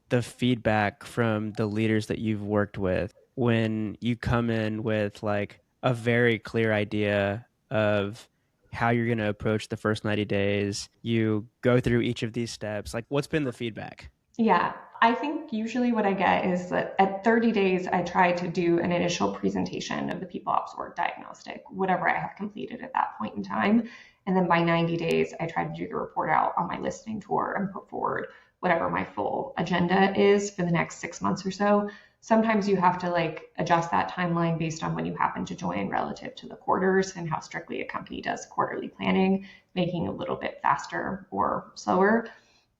the feedback from the leaders that you've worked with when you come in with like a very clear idea of how you're going to approach the first 90 days? You go through each of these steps. Like, what's been the feedback? Yeah, I think usually what I get is that at 30 days, I try to do an initial presentation of the PeopleOps org diagnostic, whatever I have completed at that point in time. And then by 90 days, I try to do the report out on my listening tour and put forward whatever my full agenda is for the next 6 months or so. Sometimes you have to like adjust that timeline based on when you happen to join relative to the quarters and how strictly a company does quarterly planning, making it a little bit faster or slower.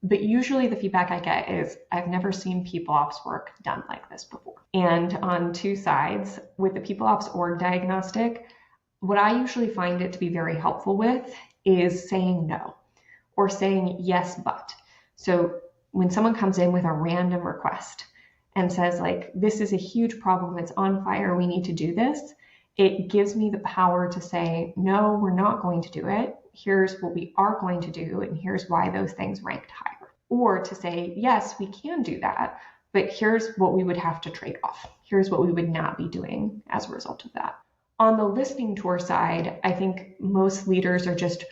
But usually the feedback I get is, I've never seen PeopleOps work done like this before. And on two sides, with the PeopleOps org diagnostic, what I usually find it to be very helpful with is saying no, or saying yes, but. So when someone comes in with a random request and says like, this is a huge problem, it's on fire, we need to do this, it gives me the power to say, no, we're not going to do it. Here's what we are going to do, and here's why those things ranked higher. Or to say, yes, we can do that, but here's what we would have to trade off. Here's what we would not be doing as a result of that. On the listening tour side, I think most leaders are just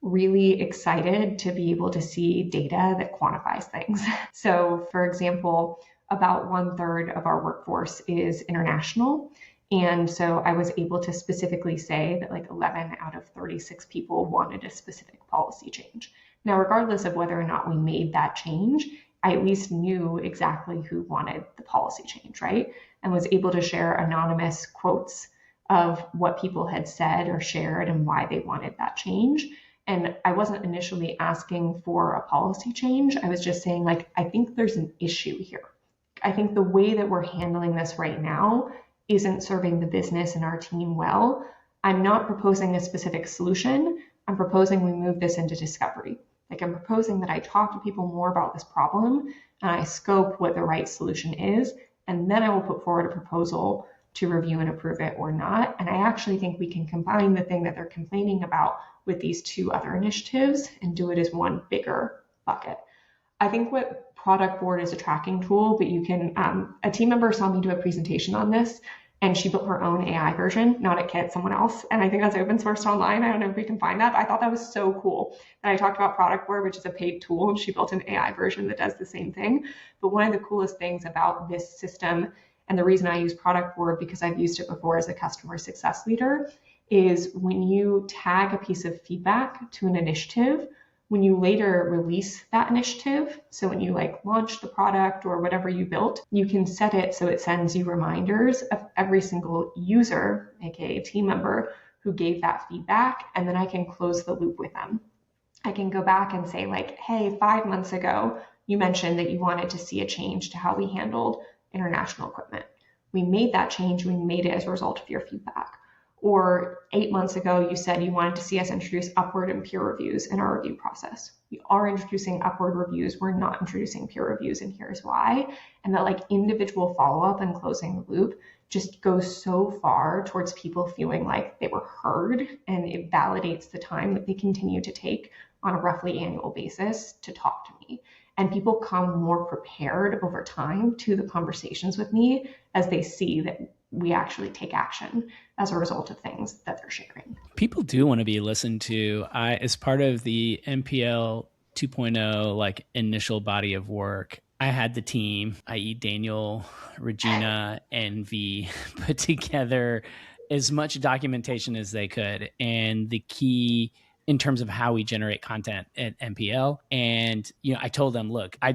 really excited to be able to see data that quantifies things. So for example, about 1/3 of our workforce is international. And so I was able to specifically say that like 11 out of 36 people wanted a specific policy change. Now, regardless of whether or not we made that change, I at least knew exactly who wanted the policy change, right? And was able to share anonymous quotes of what people had said or shared and why they wanted that change. And I wasn't initially asking for a policy change. I was just saying, like, I think there's an issue here. I think the way that we're handling this right now isn't serving the business and our team well. I'm not proposing a specific solution. I'm proposing we move this into discovery. Like, I'm proposing that I talk to people more about this problem and I scope what the right solution is. And then I will put forward a proposal to review and approve it or not. And I actually think we can combine the thing that they're complaining about with these two other initiatives and do it as one bigger bucket. I think what product board is a tracking tool, but you can, a team member saw me do a presentation on this and she built her own AI version, not at Kit, someone else. And I think that's open sourced online. I don't know if we can find that, but I thought that was so cool. And I talked about product board, which is a paid tool, and she built an AI version that does the same thing. But one of the coolest things about this system, and the reason I use product board, because I've used it before as a customer success leader, is when you tag a piece of feedback to an initiative, when you later release that initiative, so when you like launch the product or whatever you built, you can set it so it sends you reminders of every single user, aka team member, who gave that feedback, and then I can close the loop with them. I can go back and say, like, hey, 5 months ago, you mentioned that you wanted to see a change to how we handled international equipment. We made that change, we made it as a result of your feedback. Or 8 months ago, you said you wanted to see us introduce upward and peer reviews in our review process. We are introducing upward reviews. We're not introducing peer reviews, and here's why. And that like individual follow-up and closing the loop just goes so far towards people feeling like they were heard, and it validates the time that they continue to take on a roughly annual basis to talk to me. And people come more prepared over time to the conversations with me as they see that we actually take action as a result of things that they're sharing. People do want to be listened to. As part of the MPL 2.0 like initial body of work, I had the team, i.e. Daniel, Regina, and V, put together as much documentation as they could. And the key in terms of how we generate content at MPL. And, I told them, look, I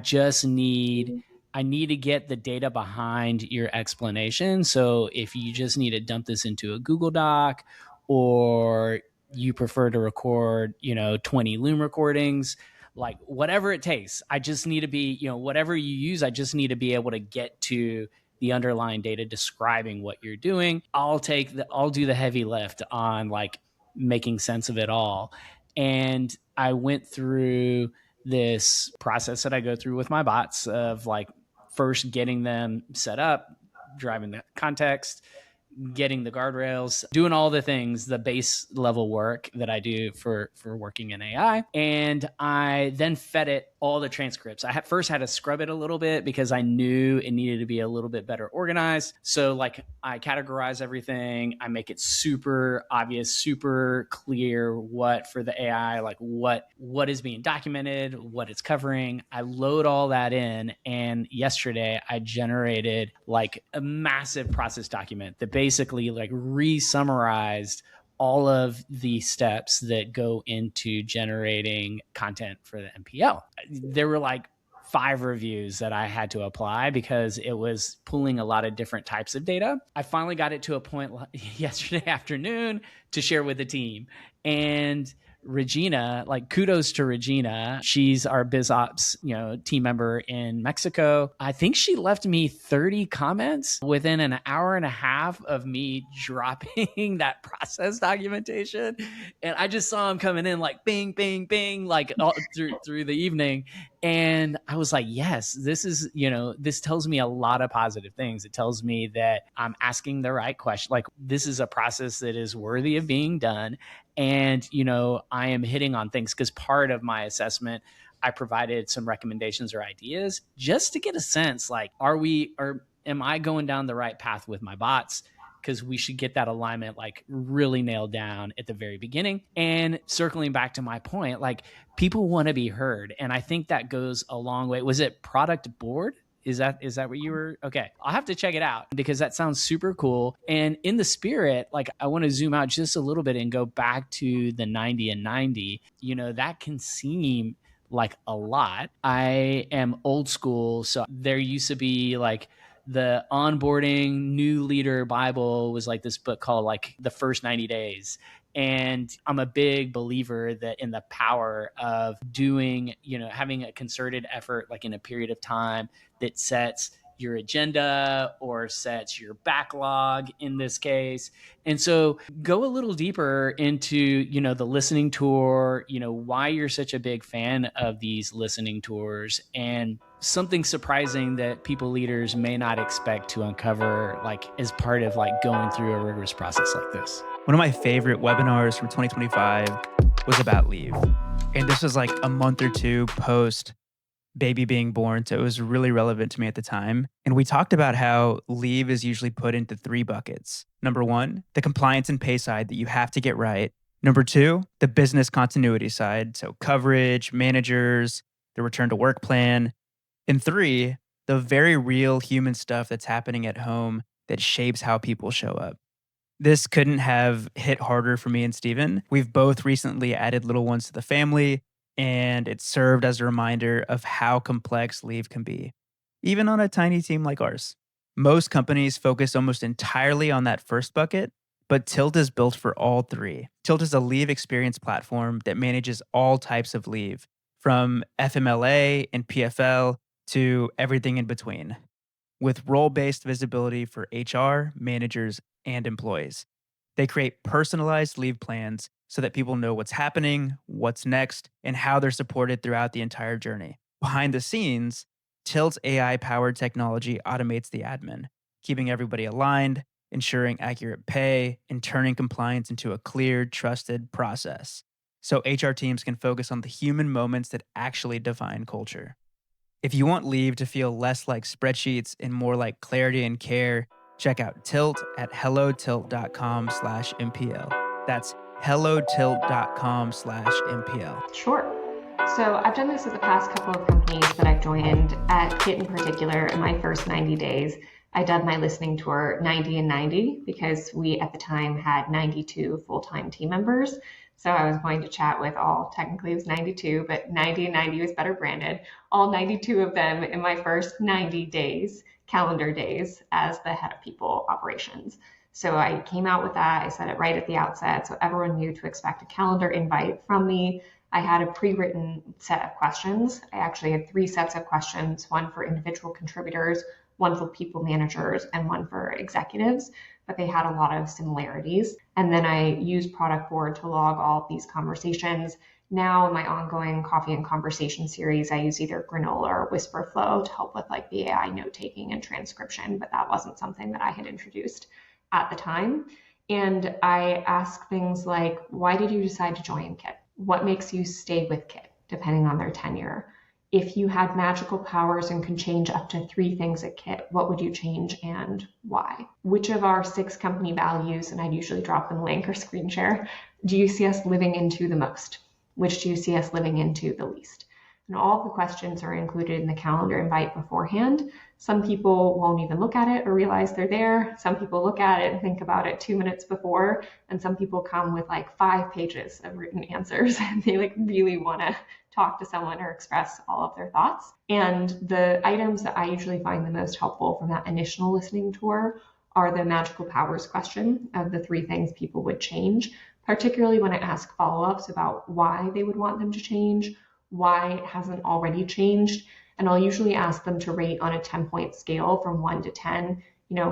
need to get the data behind your explanation. So if you just need to dump this into a Google Doc, or you prefer to record, 20 Loom recordings, like whatever it takes, I just need to be, whatever you use, I just need to be able to get to the underlying data describing what you're doing. I'll do the heavy lift on like making sense of it all. And I went through this process that I go through with my bots of like first getting them set up, driving the context, getting the guardrails, doing all the things, the base level work that I do for working in AI. And I then fed it all the transcripts. I first had to scrub it a little bit because I knew it needed to be a little bit better organized. So like I categorize everything. I make it super obvious, super clear what for the AI, like what is being documented, what it's covering. I load all that in. And yesterday I generated like a massive process document that basically like re-summarized all of the steps that go into generating content for the MPL. There were like 5 reviews that I had to apply because it was pulling a lot of different types of data. I finally got it to a point yesterday afternoon to share with the team. And Regina, like kudos to Regina. She's our BizOps, team member in Mexico. I think she left me 30 comments within an hour and a half of me dropping that process documentation. And I just saw him coming in like bing, bing, bing, like all through the evening. And I was like, yes, this is, this tells me a lot of positive things. It tells me that I'm asking the right question. Like this is a process that is worthy of being done. And, I am hitting on things because part of my assessment, I provided some recommendations or ideas just to get a sense like, am I going down the right path with my bots? Because we should get that alignment like really nailed down at the very beginning. And circling back to my point, like people want to be heard. And I think that goes a long way. Was it product board? Is that what you were? Okay. I'll have to check it out because that sounds super cool. And in the spirit, like I want to zoom out just a little bit and go back to the 90 and 90, that can seem like a lot. I am old school. So there used to be like the onboarding new leader Bible was like this book called like the first 90 days. And I'm a big believer that in the power of doing, having a concerted effort, like in a period of time that sets your agenda or sets your backlog in this case. And so go a little deeper into, the listening tour, why you're such a big fan of these listening tours, and something surprising that people leaders may not expect to uncover, like as part of like going through a rigorous process like this. One of my favorite webinars from 2025 was about leave. And this was like a month or two post baby being born. So it was really relevant to me at the time. And we talked about how leave is usually put into 3 buckets. Number 1, the compliance and pay side that you have to get right. Number 2, the business continuity side. So coverage, managers, the return to work plan. And 3, the very real human stuff that's happening at home that shapes how people show up. This couldn't have hit harder for me and Steven. We've both recently added little ones to the family, and it served as a reminder of how complex leave can be, even on a tiny team like ours. Most companies focus almost entirely on that first bucket, but Tilt is built for all 3. Tilt is a leave experience platform that manages all types of leave, from FMLA and PFL to everything in between, with role-based visibility for HR, managers, and employees. They create personalized leave plans so that people know what's happening, what's next, and how they're supported throughout the entire journey. Behind the scenes, Tilt's AI-powered technology automates the admin, keeping everybody aligned, ensuring accurate pay, and turning compliance into a clear, trusted process, so HR teams can focus on the human moments that actually define culture. If you want leave to feel less like spreadsheets and more like clarity and care, check out Tilt at hellotilt.com/MPL. That's hellotilt.com/MPL. Sure. So I've done this at the past couple of companies that I've joined. At Kit in particular, in my first 90 days, I dubbed my listening tour 90 and 90 because we at the time had 92 full-time team members. So I was going to chat with all, technically it was 92, but 90 and 90 was better branded, all 92 of them in my first 90 days, calendar days, as the head of people operations. So I came out with that. I said it right at the outset, so everyone knew to expect a calendar invite from me. I had a pre-written set of questions. I actually had 3 sets of questions, one for individual contributors, one for people managers, and one for executives, but they had a lot of similarities. And then I used Product Board to log all of these conversations. Now in my ongoing coffee and conversation series, I use either Granola or Whisperflow to help with like the AI note-taking and transcription, but that wasn't something that I had introduced at the time. And I ask things like, why did you decide to join Kit? What makes you stay with Kit, depending on their tenure? If you had magical powers and could change up to 3 things at Kit, what would you change and why? Which of our 6 company values, and I'd usually drop in a link or screen share, do you see us living into the most? Which do you see us living into the least? And all of the questions are included in the calendar invite beforehand. Some people won't even look at it or realize they're there. Some people look at it and think about it 2 minutes before. And some people come with like 5 pages of written answers and they like really want to talk to someone or express all of their thoughts. And the items that I usually find the most helpful from that initial listening tour are the magical powers question of the 3 things people would change, particularly when I ask follow-ups about why they would want them to change, why it hasn't already changed. And I'll usually ask them to rate on a 10-point scale from 1 to 10.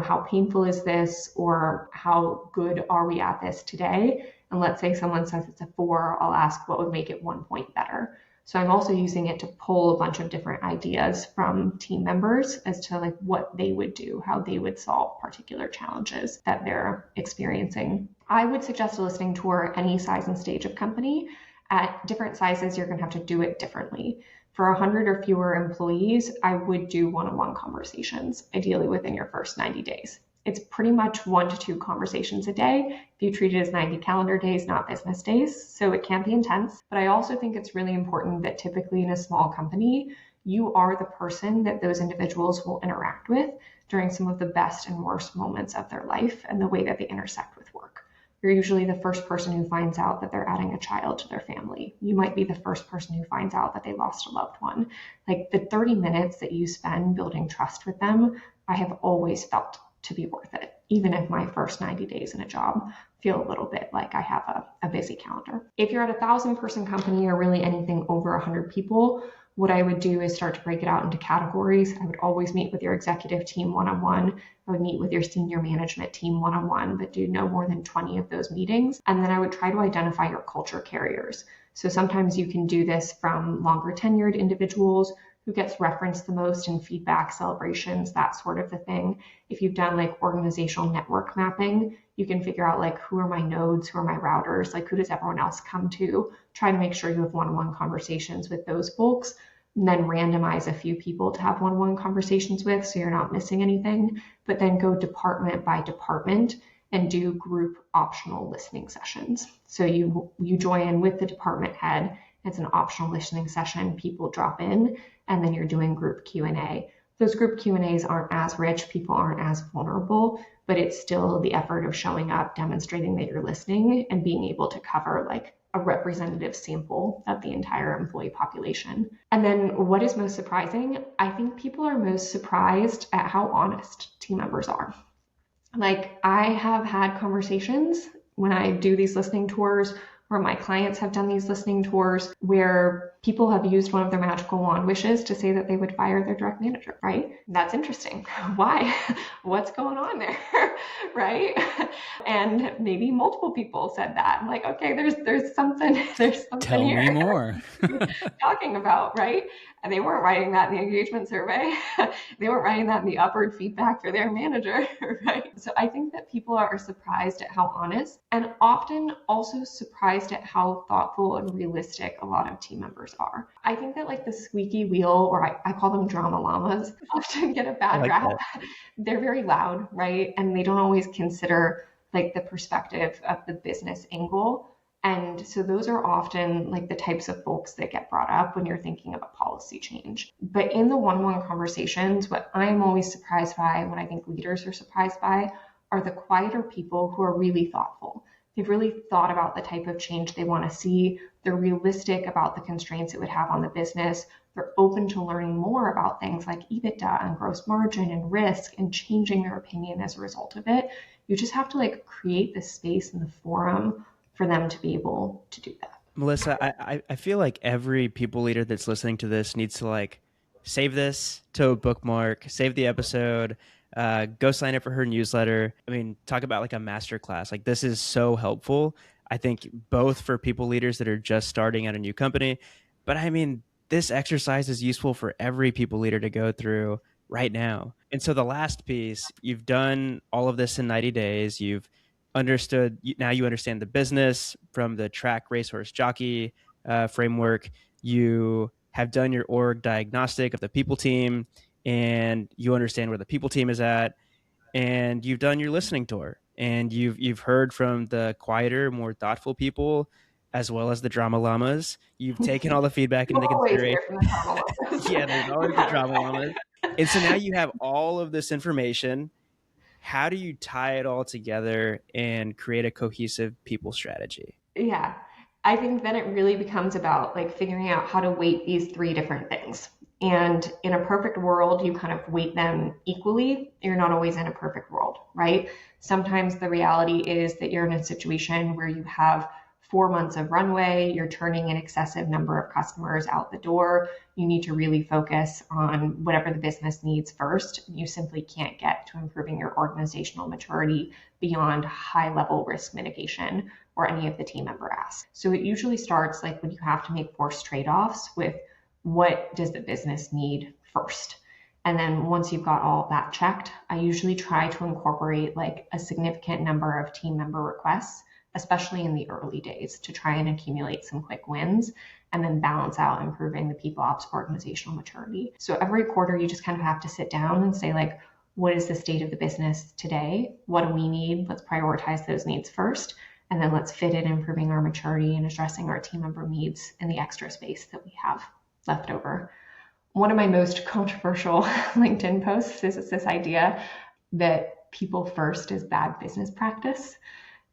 How painful is this, or how good are we at this today? And let's say someone says it's a 4, I'll ask what would make it 1 point better. So I'm also using it to pull a bunch of different ideas from team members as to like what they would do, how they would solve particular challenges that they're experiencing. I would suggest a listening tour any size and stage of company. At different sizes, you're going to have to do it differently. For 100 or fewer employees, I would do one-on-one conversations, ideally within your first 90 days. It's pretty much 1 to 2 conversations a day if you treat it as 90 calendar days, not business days. So it can be intense. But I also think it's really important that typically in a small company, you are the person that those individuals will interact with during some of the best and worst moments of their life and the way that they intersect with work. You're usually the first person who finds out that they're adding a child to their family. You might be the first person who finds out that they lost a loved one. Like the 30 minutes that you spend building trust with them, I have always felt to be worth it, even if my first 90 days in a job feel a little bit like I have a busy calendar. If you're at a 1,000-person company or really anything over 100 people, what I would do is start to break it out into categories. I would always meet with your executive team one-on-one. I would meet with your senior management team one-on-one, but do no more than 20 of those meetings. And then I would try to identify your culture carriers. So sometimes you can do this from longer tenured individuals, who gets referenced the most in feedback, celebrations, that sort of a thing. If you've done like organizational network mapping, you can figure out like, who are my nodes, who are my routers, like who does everyone else come to? Try to make sure you have one-on-one conversations with those folks, and then randomize a few people to have one-on-one conversations with so you're not missing anything, but then go department by department and do group optional listening sessions. So you join in with the department head. It's an optional listening session. People drop in, and then you're doing group Q&A. Those group Q&As aren't as rich, people aren't as vulnerable, but it's still the effort of showing up, demonstrating that you're listening, and being able to cover like a representative sample of the entire employee population. And then what is most surprising? I think people are most surprised at how honest team members are. Like I have had conversations when I do these listening tours, or my clients have done these listening tours, where people have used one of their magical wand wishes to say that they would fire their direct manager, right? That's interesting. Why? What's going on there, right? And maybe multiple people said that. I'm like, okay, there's something Tell here. me more. Talking about, right? And they weren't writing that in the engagement survey. They weren't writing that in the upward feedback for their manager, right? So I think that people are surprised at how honest, and often also surprised at how thoughtful and realistic a lot of team members are. I think that like the squeaky wheel, or I call them drama llamas, often get a bad rap. They're very loud, right? And they don't always consider like the perspective of the business angle. And so those are often like the types of folks that get brought up when you're thinking of a policy change. But in the one-on-one conversations, what I'm always surprised by, and what I think leaders are surprised by, are the quieter people who are really thoughtful. They've really thought about the type of change they want to see. They're realistic about the constraints it would have on the business. They're open to learning more about things like EBITDA and gross margin and risk, and changing their opinion as a result of it. You just have to like create the space and the forum for them to be able to do that. Melissa, I feel like every people leader that's listening to this needs to like save this to a bookmark, save the episode, go sign up for her newsletter. I mean, talk about like a master class. Like this is so helpful. I think both for people leaders that are just starting at a new company, but I mean, this exercise is useful for every people leader to go through right now. And so the last piece, you've done all of this in 90 days. You've understood, now you understand the business from the Track-Racehorse-Jockey framework. You have done your org diagnostic of the people team, and you understand where the people team is at, and you've done your listening tour, and you've heard from the quieter, more thoughtful people, as well as the drama llamas. You've taken all the feedback into consideration. Yeah, there's always the drama llamas. And so now you have all of this information. How do you tie it all together and create a cohesive people strategy? Yeah, I think then it really becomes about like figuring out how to weight these three different things. And in a perfect world, you kind of weight them equally. You're not always in a perfect world, right? Sometimes the reality is that you're in a situation where you have 4 months of runway, you're turning an excessive number of customers out the door. You need to really focus on whatever the business needs first. You simply can't get to improving your organizational maturity beyond high-level risk mitigation or any of the team member asks. So it usually starts like when you have to make forced trade-offs with what does the business need first. And then once you've got all of that checked, I usually try to incorporate like a significant number of team member requests, especially in the early days, to try and accumulate some quick wins and then balance out improving the PeopleOps organizational maturity. So every quarter, you just kind of have to sit down and say like, what is the state of the business today? What do we need? Let's prioritize those needs first. And then let's fit in improving our maturity and addressing our team member needs in the extra space that we have left over. One of my most controversial LinkedIn posts is this idea that people first is bad business practice.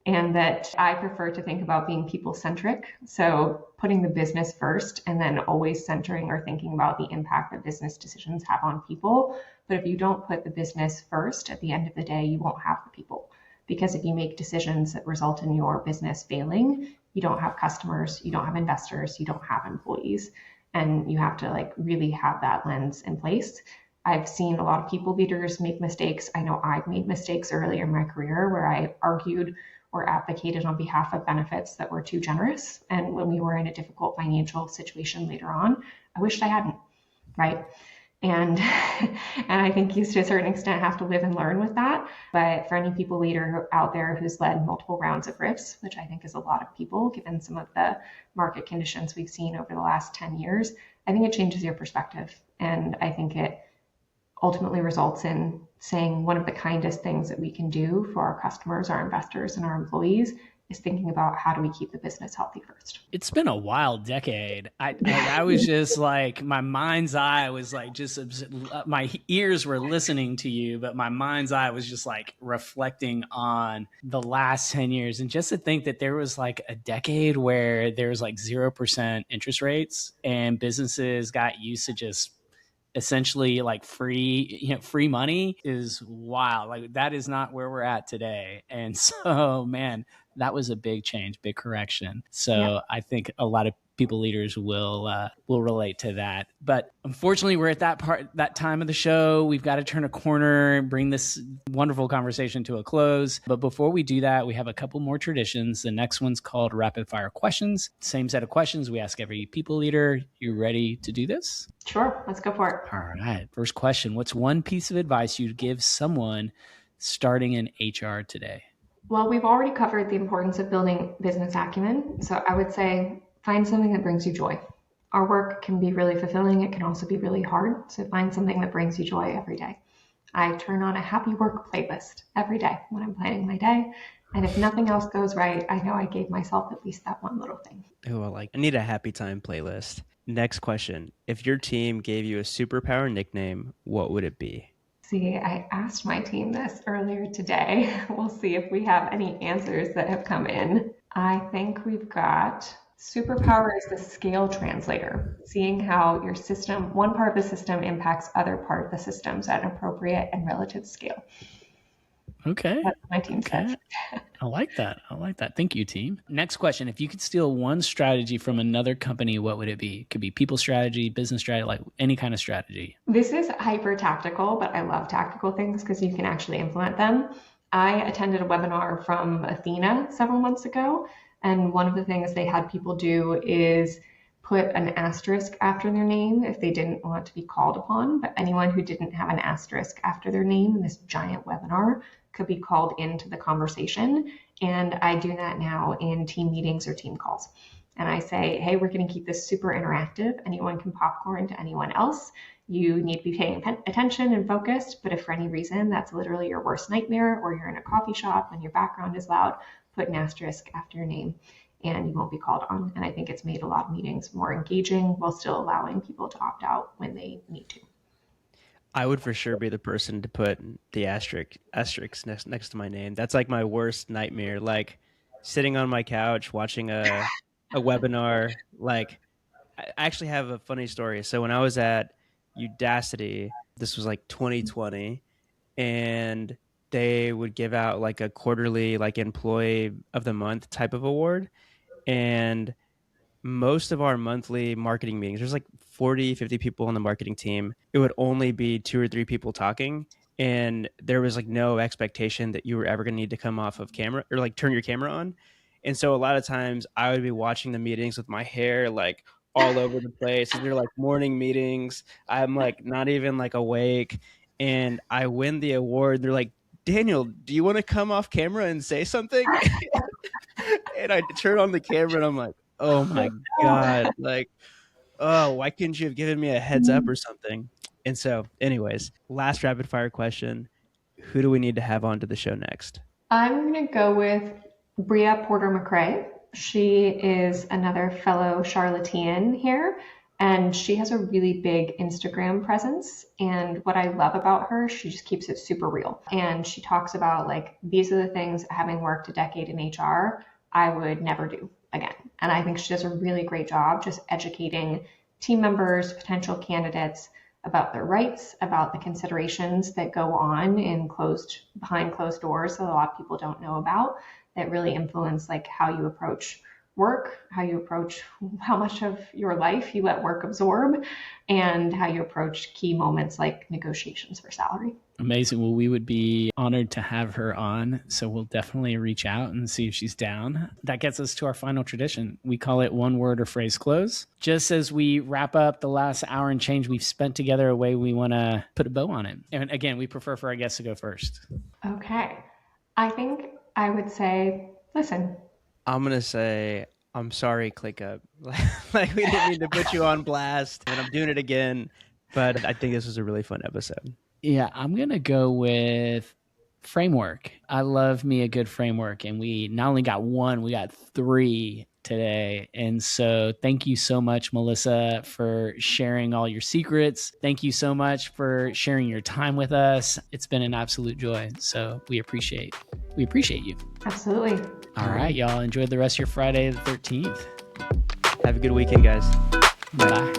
and that I prefer to think about being people-centric. So putting the business first and then always centering or thinking about the impact that business decisions have on people. But if you don't put the business first, at the end of the day, you won't have the people. Because if you make decisions that result in your business failing, you don't have customers, you don't have investors, you don't have employees. And you have to like really have that lens in place. I've seen a lot of people leaders make mistakes. I know I've made mistakes earlier in my career where I argued or advocated on behalf of benefits that were too generous. And when we were in a difficult financial situation later on, I wished I hadn't, right? And I think you to a certain extent have to live and learn with that. But for any people leader out there who's led multiple rounds of RIFs, which I think is a lot of people, given some of the market conditions we've seen over the last 10 years, I think it changes your perspective. And I think it ultimately results in saying one of the kindest things that we can do for our customers, our investors, and our employees is thinking about how do we keep the business healthy first. It's been a wild decade. I was just like, my mind's eye was like, just my ears were listening to you, but my mind's eye was just like reflecting on the last 10 years. And just to think that there was like a decade where there was like 0% interest rates and businesses got used to just essentially like free money is wild. Like that is not where we're at today. And so, man, that was a big change, big correction. So yeah. I think a lot of people leaders will relate to that. But unfortunately, we're at that time of the show. We've got to turn a corner and bring this wonderful conversation to a close. But before we do that, we have a couple more traditions. The next one's called rapid fire questions. Same set of questions we ask every people leader. You ready to do this? Sure, let's go for it. All right. First question. What's one piece of advice you'd give someone starting in HR today? Well, we've already covered the importance of building business acumen. So I would say find something that brings you joy. Our work can be really fulfilling. It can also be really hard. So find something that brings you joy every day. I turn on a happy work playlist every day when I'm planning my day. And if nothing else goes right, I know I gave myself at least that one little thing. Oh, I need a happy time playlist. Next question. If your team gave you a superpower nickname, what would it be? See, I asked my team this earlier today. We'll see if we have any answers that have come in. I think we've got superpower is the scale translator, seeing how your system, one part of the system impacts other part of the systems at an appropriate and relative scale. Okay. That's what my team says. I like that. Thank you, team. Next question. If you could steal one strategy from another company, what would it be? It could be people strategy, business strategy, like any kind of strategy. This is hyper tactical, but I love tactical things because you can actually implement them. I attended a webinar from Athena several months ago, and one of the things they had people do is put an asterisk after their name if they didn't want to be called upon, but anyone who didn't have an asterisk after their name in this giant webinar could be called into the conversation. And I do that now in team meetings or team calls. And I say, hey, we're going to keep this super interactive. Anyone can popcorn to anyone else. You need to be paying attention and focused. But if for any reason that's literally your worst nightmare, or you're in a coffee shop and your background is loud, put an asterisk after your name and you won't be called on. And I think it's made a lot of meetings more engaging while still allowing people to opt out when they need to. I would for sure be the person to put the asterisk next to my name. That's like my worst nightmare. Like sitting on my couch watching a webinar. Like I actually have a funny story. So when I was at Udacity, this was like 2020, and they would give out like a quarterly like employee of the month type of award. And most of our monthly marketing meetings, there's like 40, 50 people on the marketing team. It would only be 2 or 3 people talking. And there was like no expectation that you were ever going to need to come off of camera or like turn your camera on. And so a lot of times I would be watching the meetings with my hair like all over the place. And they're like morning meetings. I'm like not even like awake. And I win the award. They're like, Daniel, do you want to come off camera and say something? And I turn on the camera and I'm like, oh my God, like, oh, why couldn't you have given me a heads up or something? And so anyways, last rapid fire question. Who do we need to have onto the show next? I'm going to go with Bria Porter-McRae. She is another fellow Charlottean here. And she has a really big Instagram presence. And what I love about her, she just keeps it super real. And she talks about like, these are the things, having worked a decade in HR, I would never do again. And I think she does a really great job just educating team members, potential candidates about their rights, about the considerations that go on behind closed doors that a lot of people don't know about, that really influence like how you approach work, how you approach how much of your life you let work absorb, and how you approach key moments like negotiations for salary. Amazing. Well, we would be honored to have her on. So we'll definitely reach out and see if she's down. That gets us to our final tradition. We call it one word or phrase close. Just as we wrap up the last hour and change we've spent together, a way we want to put a bow on it. And again, we prefer for our guests to go first. Okay. I think I would say, listen. I'm going to say, I'm sorry, ClickUp. Like we didn't mean to put you on blast, and I'm doing it again. But I think this was a really fun episode. Yeah, I'm going to go with framework. I love me a good framework. And we not only got one, we got 3 today. And so thank you so much, Melissa, for sharing all your secrets. Thank you so much for sharing your time with us. It's been an absolute joy. So we appreciate you. Absolutely. All right, y'all. Enjoy the rest of your Friday the 13th. Have a good weekend, guys. Bye.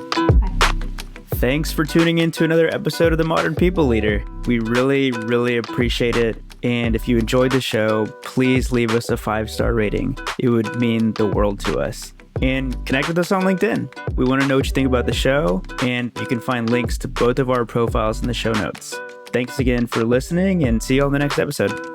Thanks for tuning in to another episode of The Modern People Leader. We really, really appreciate it. And if you enjoyed the show, please leave us a 5-star rating. It would mean the world to us. And connect with us on LinkedIn. We want to know what you think about the show, and you can find links to both of our profiles in the show notes. Thanks again for listening, and see you on the next episode.